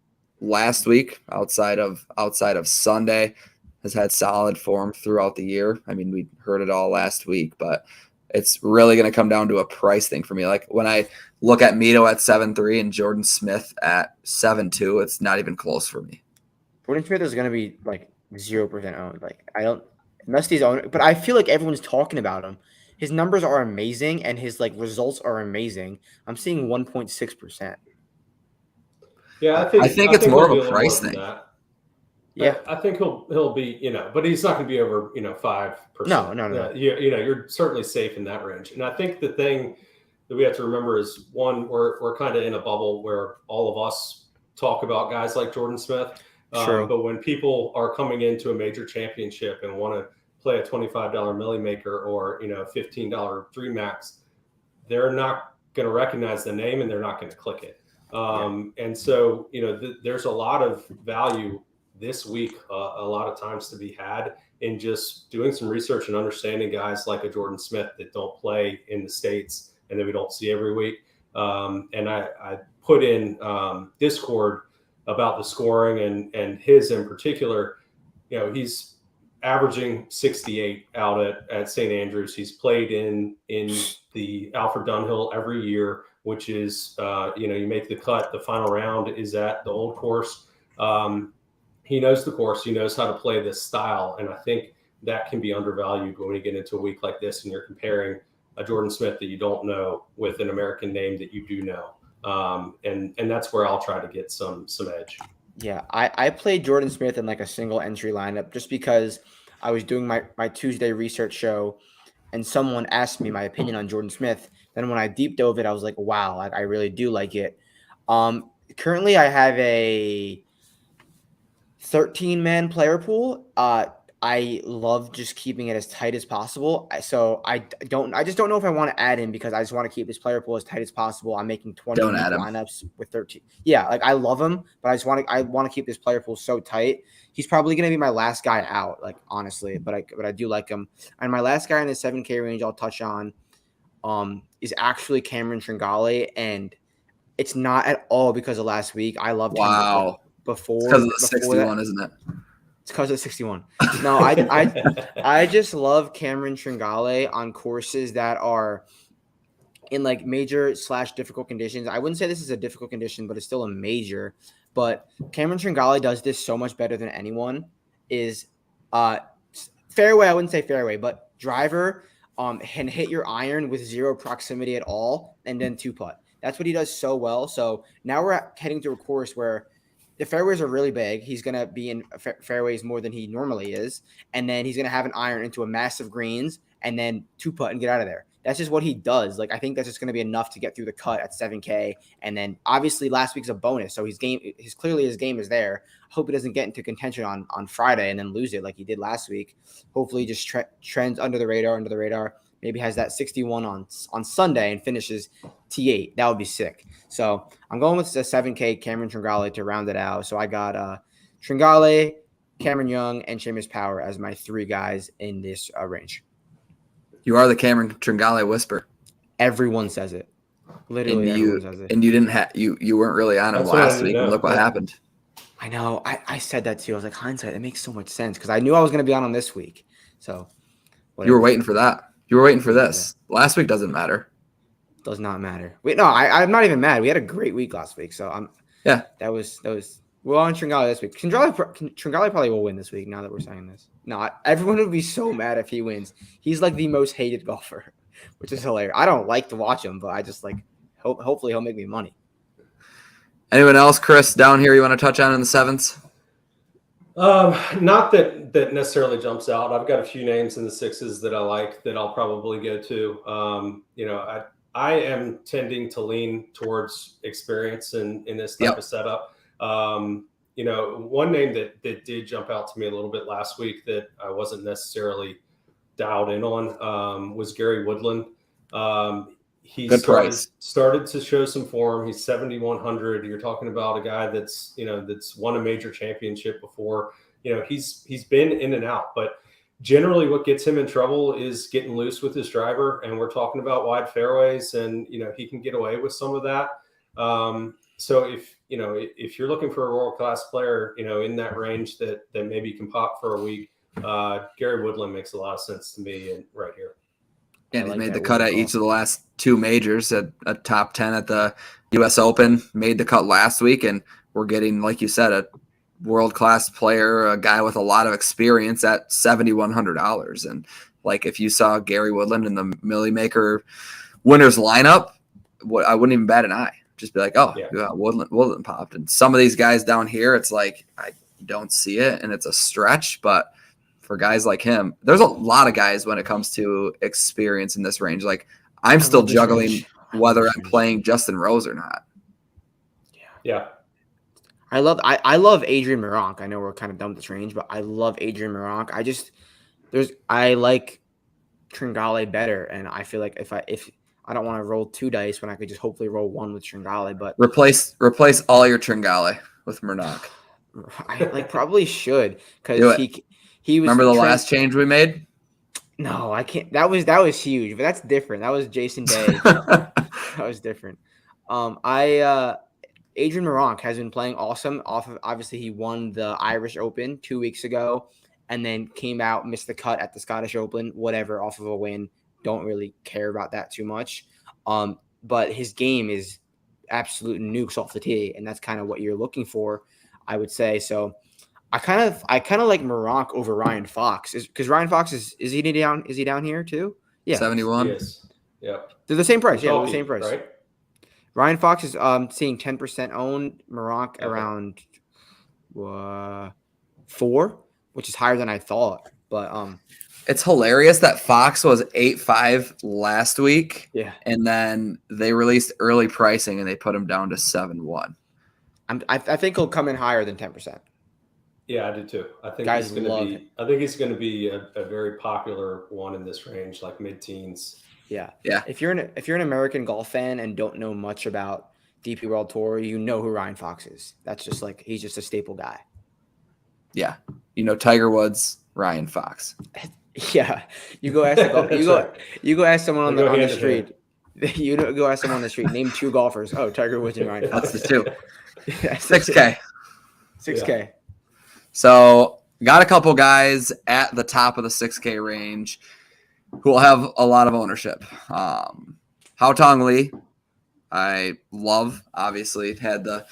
last week outside of Sunday, has had solid form throughout the year. I mean, we heard it all last week, but it's really going to come down to a price thing for me. Like when I look at Mito at 7-3 and Jordan Smith at 7-2, it's not even close for me. Jordan Smith is going to be like 0% owned. Like unless he's owned, but I feel like everyone's talking about him. His numbers are amazing and his like results are amazing. I'm seeing 1.6%. Yeah, I think it's more of a price thing. Yeah, I think he'll be, but he's not going to be over, 5%. No. You're certainly safe in that range. And I think the thing that we have to remember is, one, we're kind of in a bubble where all of us talk about guys like Jordan Smith. True. But when people are coming into a major championship and want to play a $25 Millie Maker or, $15 3 Max, they're not going to recognize the name and they're not going to click it. And so, there's a lot of value this week a lot of times to be had in just doing some research and understanding guys like a Jordan Smith that don't play in the States and that we don't see every week. And I put in Discord about the scoring and his in particular. You know, he's averaging 68 out at St. Andrews. He's played in the Alfred Dunhill every year, which is, you make the cut. The final round is at the old course. He knows the course. He knows how to play this style. And I think that can be undervalued when you get into a week like this and you're comparing a Jordan Smith that you don't know with an American name that you do know. And that's where I'll try to get some edge. Yeah, I played Jordan Smith in like a single entry lineup just because I was doing my Tuesday research show and someone asked me my opinion on Jordan Smith. Then when I deep dove it, I was like, wow, I really do like it. Currently, I have a 13-man player pool. I love just keeping it as tight as possible. So I just don't know if I want to add him because I just want to keep this player pool as tight as possible. I'm making 20 lineups with 13. Yeah, like I love him, but I want to keep this player pool so tight. He's probably going to be my last guy out, like honestly, but I do like him. And my last guy in the 7K range I'll touch on is actually Cameron Tringale, and it's not at all because of last week. I loved him before. It's because of the 61, isn't it? It's because of 61. No, I just love Cameron Tringale on courses that are in like major / difficult conditions. I wouldn't say this is a difficult condition, but it's still a major. But Cameron Tringale does this so much better than anyone. Is fairway, I wouldn't say fairway, but driver can hit your iron with zero proximity at all, and then 2-putt. That's what he does so well. So now we're heading to a course where the fairways are really big. He's going to be in fairways more than he normally is. And then he's going to have an iron into a massive greens and then 2-putt and get out of there. That's just what he does. Like, I think that's just going to be enough to get through the cut at 7K. And then obviously last week's a bonus. So his game is there. I hope he doesn't get into contention on Friday and then lose it like he did last week. Hopefully he just trends under the radar. Maybe has that 61 on Sunday and finishes T8. That would be sick. So I'm going with the 7K Cameron Tringale to round it out. So I got Tringale, Cameron Young, and Seamus Power as my 3 guys in this range. You are the Cameron Tringale whisper. Everyone says it. Literally, everyone says it. And you didn't have you weren't really on him last week. And look what happened. I know. I said that too. I was like, hindsight. It makes so much sense because I knew I was going to be on him this week. So whatever. You were waiting for that. You were waiting for this. Last week doesn't matter. Does not matter. Wait, no, I'm not even mad. We had a great week last week, so that was. We're on Tringale this week. Tringale probably will win this week. Now that we're saying this, no, everyone would be so mad if he wins. He's like the most hated golfer, which is hilarious. I don't like to watch him, but I just like hopefully he'll make me money. Anyone else, Chris, down here you want to touch on in the 7s? Not that necessarily jumps out. I've got a few names in the 6s that I like that I'll probably go to. I am tending to lean towards experience in this type of setup. One name that did jump out to me a little bit last week that I wasn't necessarily dialed in on was Gary Woodland. He started to show some form. He's 7,100. You're talking about a guy that's won a major championship before. He's been in and out, but generally what gets him in trouble is getting loose with his driver. And we're talking about wide fairways and, he can get away with some of that. So if you're looking for a world-class player, in that range that maybe can pop for a week, Gary Woodland makes a lot of sense to me right here. And he made the cut at each of the last 2 majors, at a top 10 at the U.S. Open, made the cut last week, and we're getting, like you said, a world-class player, a guy with a lot of experience at $7,100. And, like, if you saw Gary Woodland in the Millie Maker winners lineup, I wouldn't even bat an eye. Just be like, Woodland popped. And some of these guys down here, it's like I don't see it, and it's a stretch, but – for guys like him, there's a lot of guys when it comes to experience in this range. Like I'm still juggling whether I'm playing Justin Rose or not. Yeah. I love Adrian Meronk. I know we're kind of done with this range, but I love Adrian Meronk. I like Tringale better. And I feel like if I don't want to roll 2 dice when I could just hopefully roll 1 with Tringale, but replace all your Tringale with Meronk. I probably should because he was. Remember the last change we made? No, I can't. That was huge, but that's different. That was Jason Day. That was different. Adrian Moronk has been playing awesome. Off of obviously he won the Irish Open 2 weeks ago, and then came out, missed the cut at the Scottish Open. Whatever, off of a win. Don't really care about that too much. But his game is absolute nukes off the tee, and that's kind of what you're looking for, I would say. So I kind of like Moronk over Ryan Fox, because Ryan Fox is he down? Is he down here too? Yeah, 71. Yes. Yeah, they're the same price. Yeah, the same price. Right. Ryan Fox is seeing 10% owned. Moronk around 4, which is higher than I thought. But it's hilarious that Fox was 8.5 last week. Yeah, and then they released early pricing and they put him down to 7.1. I think he'll come in higher than 10%. Yeah, I do too. I think Guys he's going love to be. him. I think he's going to be a very popular one in this range, like mid-teens. Yeah. Yeah. If you're an American golf fan and don't know much about DP World Tour, you know who Ryan Fox is. That's just like, he's just a staple guy. Yeah. Tiger Woods, Ryan Fox. Yeah. You go ask you go ask someone on the street. You go ask someone on the street, name 2 golfers. Oh, Tiger Woods and Ryan Fox. That's the 2. Yeah, 6K. 6K. Yeah. So got a couple guys at the top of the 6K range who will have a lot of ownership. Haotong Li, I love, obviously, had the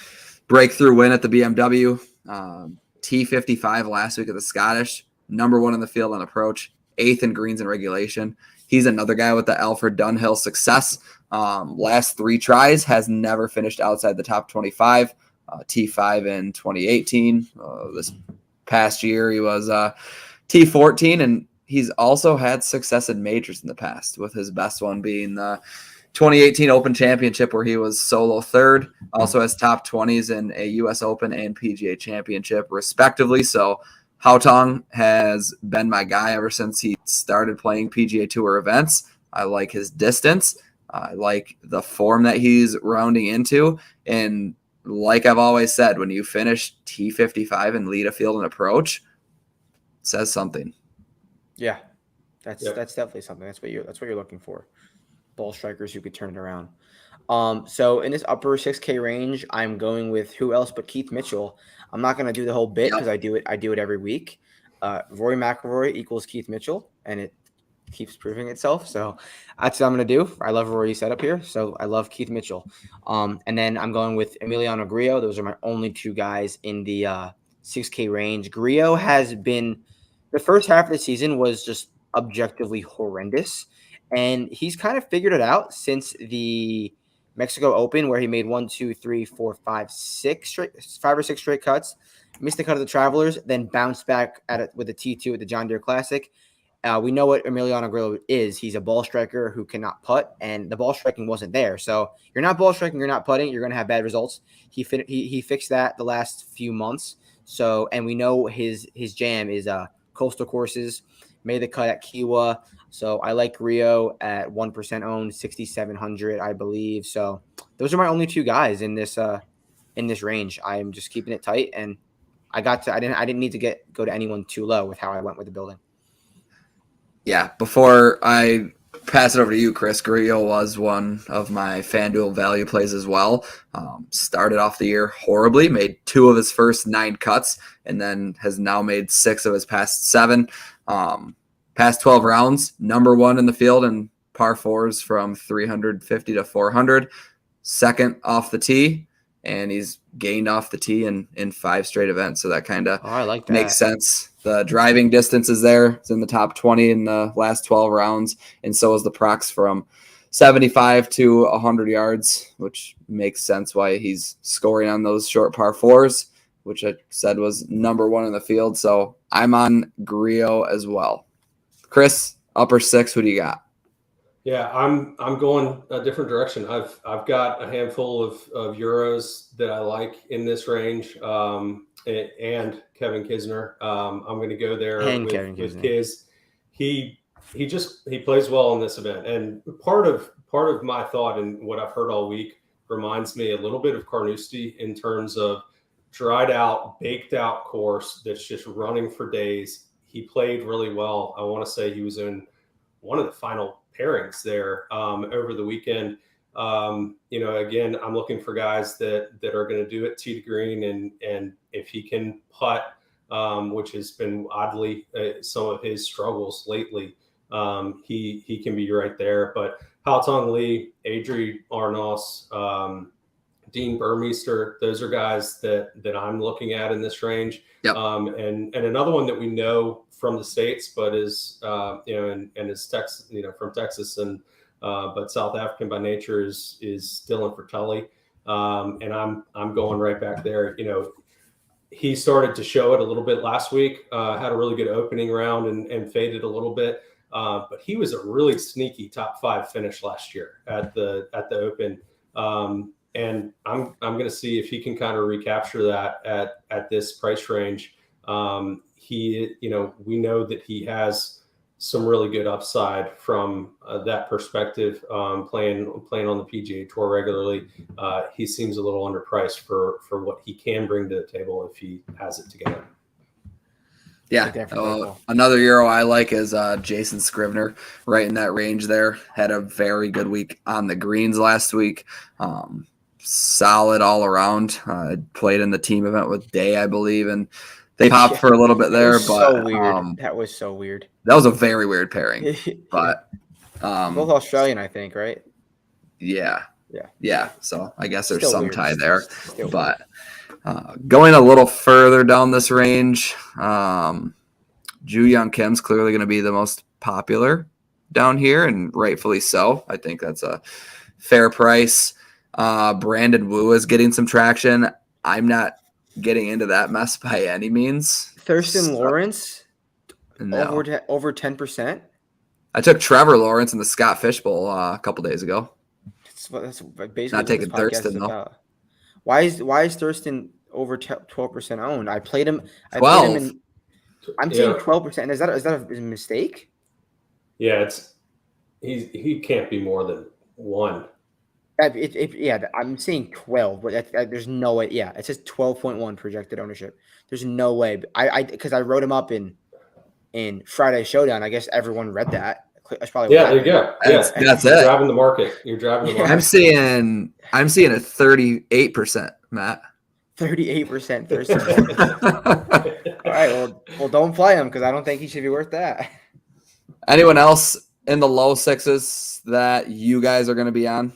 breakthrough win at the BMW. T55 last week at the Scottish, number 1 in the field on approach, 8th in greens and regulation. He's another guy with the Alfred Dunhill success. Last 3 tries, has never finished outside the top 25. T5 in 2018. This past year, he was T14, and he's also had success in majors in the past, with his best one being the 2018 Open Championship, where he was solo 3rd. Also has top 20s in a U.S. Open and PGA Championship, respectively. So Haotong has been my guy ever since he started playing PGA Tour events. I like his distance. I like the form that he's rounding into. And like I've always said, when you finish T55 and lead a field and approach, it says something. Yeah, that's definitely something. That's what you're looking for. Ball strikers who could turn it around. So in this upper 6K range, I'm going with who else but Keith Mitchell. I'm not going to do the whole bit because I do it every week. Rory McIlroy equals Keith Mitchell, and it keeps proving itself. So that's what I'm going to do. I love Rory's setup here, so I love Keith Mitchell. And then I'm going with Emiliano Grillo. Those are my only 2 guys in the 6K range. Grillo has been the first half of the season was just objectively horrendous, and he's kind of figured it out since the Mexico Open, where he made 5 or 6 straight cuts, missed the cut of the Travelers, then bounced back at it with a T2 at the John Deere Classic. We know what Emiliano Grillo is. He's a ball striker who cannot putt, and the ball striking wasn't there. So you're not ball striking, you're not putting, you're going to have bad results. He fixed that the last few months. So, and we know his jam is coastal courses. Made the cut at Kiwa. So I like Rio at 1% owned, 6,700, I believe. So those are my only 2 guys in this range. I'm just keeping it tight, and I didn't need to go to anyone too low with how I went with the building. Yeah, before I pass it over to you, Chris, Grillo was one of my FanDuel value plays as well. Started off the year horribly, made 2 of his first 9 cuts, and then has now made 6 of his past 7. Past 12 rounds, number 1 in the field in par 4s from 350 to 400. 2nd off the tee, and he's gained off the tee in 5 straight events. So that kind of makes sense. The driving distance is there. It's in the top 20 in the last 12 rounds, and so is the procs from 75 to 100 yards, which makes sense why he's scoring on those short par 4s, which I said was number 1 in the field. So I'm on Grillo as well. Chris, upper 6, who do you got? Yeah, I'm going a different direction. I've got a handful of Euros that I like in this range, and Kevin Kisner. I'm going to go there with Kiz. He plays well in this event, and part of my thought and what I've heard all week reminds me a little bit of Carnoustie in terms of dried out, baked out course that's just running for days. He played really well. I want to say he was in one of the final pairings there over the weekend. Again, I'm looking for guys that are going to do it tee to green, and if he can putt, which has been oddly some of his struggles lately, he can be right there. But Haotong Lee, Adri Arnaus, Dean Burmeister, those are guys that I'm looking at in this range. Yep. And another one that we know from the States, but is and is Texas, from Texas and but South African by nature is Dylan Fratelli. And I'm going right back there. He started to show it a little bit last week, had a really good opening round and faded a little bit. But he was a really sneaky top 5 finish last year at the Open. And I'm going to see if he can kind of recapture that at this price range. We know that he has some really good upside from that perspective. Playing on the PGA Tour regularly, he seems a little underpriced for what he can bring to the table if he has it together. Yeah. Another Euro I like is Jason Scrivener, right in that range there. Had a very good week on the greens last week. Solid all around. Played in the team event with Day, I believe, and they popped for a little bit there. But so weird. That was so weird. That was a very weird pairing. But both Australian, I think, right? Yeah. So I guess there's Still some weird. tie there. Still but going a little further down this range, Ju Young Kim's clearly going to be the most popular down here, and rightfully so. I think that's a fair price. Brandon Wu is getting some traction. I'm not getting into that mess by any means. Thurston Lawrence, no. over 10%. I took Trevor Lawrence in the Scott Fish Bowl a couple days ago. That's basically not taking Thurston though. About. Why is Thurston over 12% owned? I played him. 12. I'm seeing 12%. Is that a mistake? Yeah, he can't be more than 1. I'm seeing 12, but there's no way. Yeah, it says 12.1 projected ownership. There's no way. Because I wrote him up in Friday Showdown. I guess everyone read that. That's probably there you go. That's it. You're driving the market. I'm seeing a 38%, Matt. 38% Thurston. All right. Well, don't play him because I don't think he should be worth that. Anyone else in the low sixes that you guys are going to be on?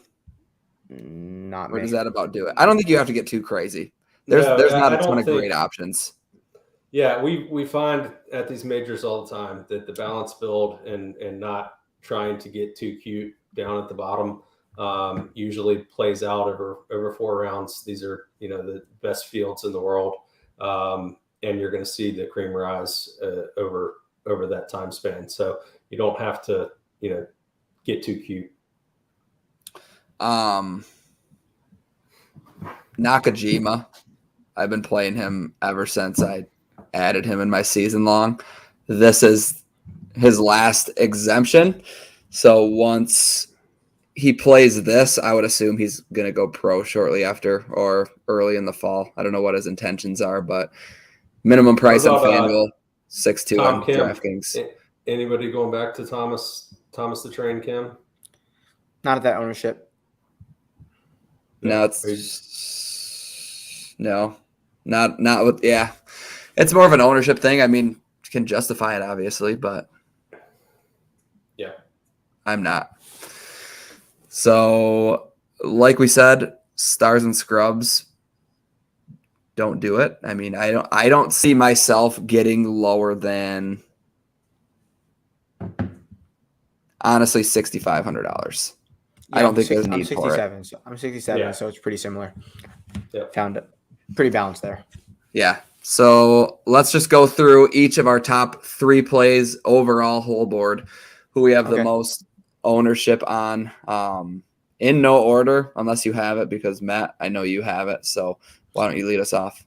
Not or me. does that about do it? I don't think you have to get too crazy. There's not a ton of great options. Yeah, we find at these majors all the time that the balance build and not trying to get too cute down at the bottom usually plays out over 4 rounds. These are the best fields in the world, and you're going to see the cream rise over that time span. So you don't have to get too cute. Nakajima, I've been playing him ever since I added him in my season long. This is his last exemption. So once he plays this, I would assume he's going to go pro shortly after or early in the fall. I don't know what his intentions are, but minimum price on FanDuel, 6.2 on DraftKings. Anybody going back to Thomas the Train Kim? Not at that ownership. No, not with, yeah. It's more of an ownership thing. I mean, you can justify it, obviously, but yeah, I'm not. So, like we said, stars and scrubs, don't do it. I mean, I don't see myself getting lower than, honestly, $6,500. I don't think there's a need for it. I'm 67, so it's pretty similar. Yeah. Found it. Pretty balanced there. Yeah. So let's just go through each of our top 3 plays overall whole board, who we have the most ownership on, in no order, unless you have it, because Matt, I know you have it. So why don't you lead us off?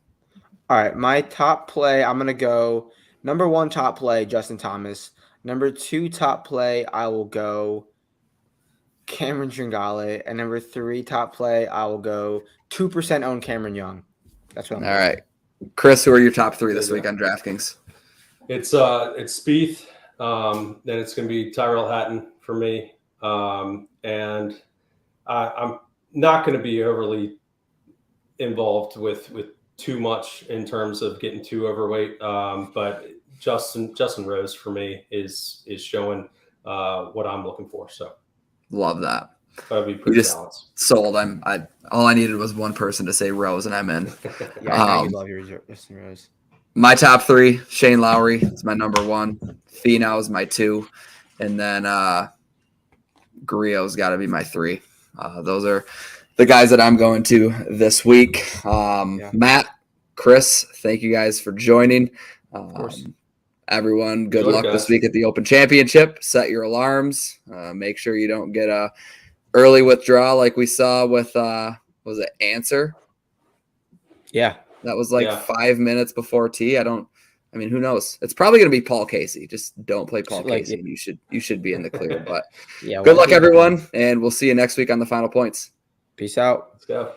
All right. My top play, I'm going to go number 1 top play, Justin Thomas. Number 2 top play, I will go Cameron Tringale. And number 3 top play, I will go 2% own Cameron Young. That's what I'm all right. Chris, who are your top 3 this week on DraftKings? It's Spieth. Then it's going to be Tyrell Hatton for me. And I'm not going to be overly involved with too much in terms of getting too overweight. But Justin Rose for me is showing what I'm looking for. So love that. That'd be pretty balanced. Sold. All I needed was one person to say Rose, and I'm in. Yeah, I love your Justin Rose. My top 3: Shane Lowry is my number 1. Finau is my 2, and then Grillo's got to be my 3. Those are the guys that I'm going to this week. Matt, Chris, thank you guys for joining. Of course. Everyone, good luck this week at the Open Championship. Set your alarms. Make sure you don't get a early withdrawal like we saw with was it Answer? Yeah. That was 5 minutes before tee. Who knows? It's probably going to be Paul Casey. Just don't play Paul Casey. And you should be in the clear. But good luck, everyone, and we'll see you next week on the Final Points. Peace out. Let's go.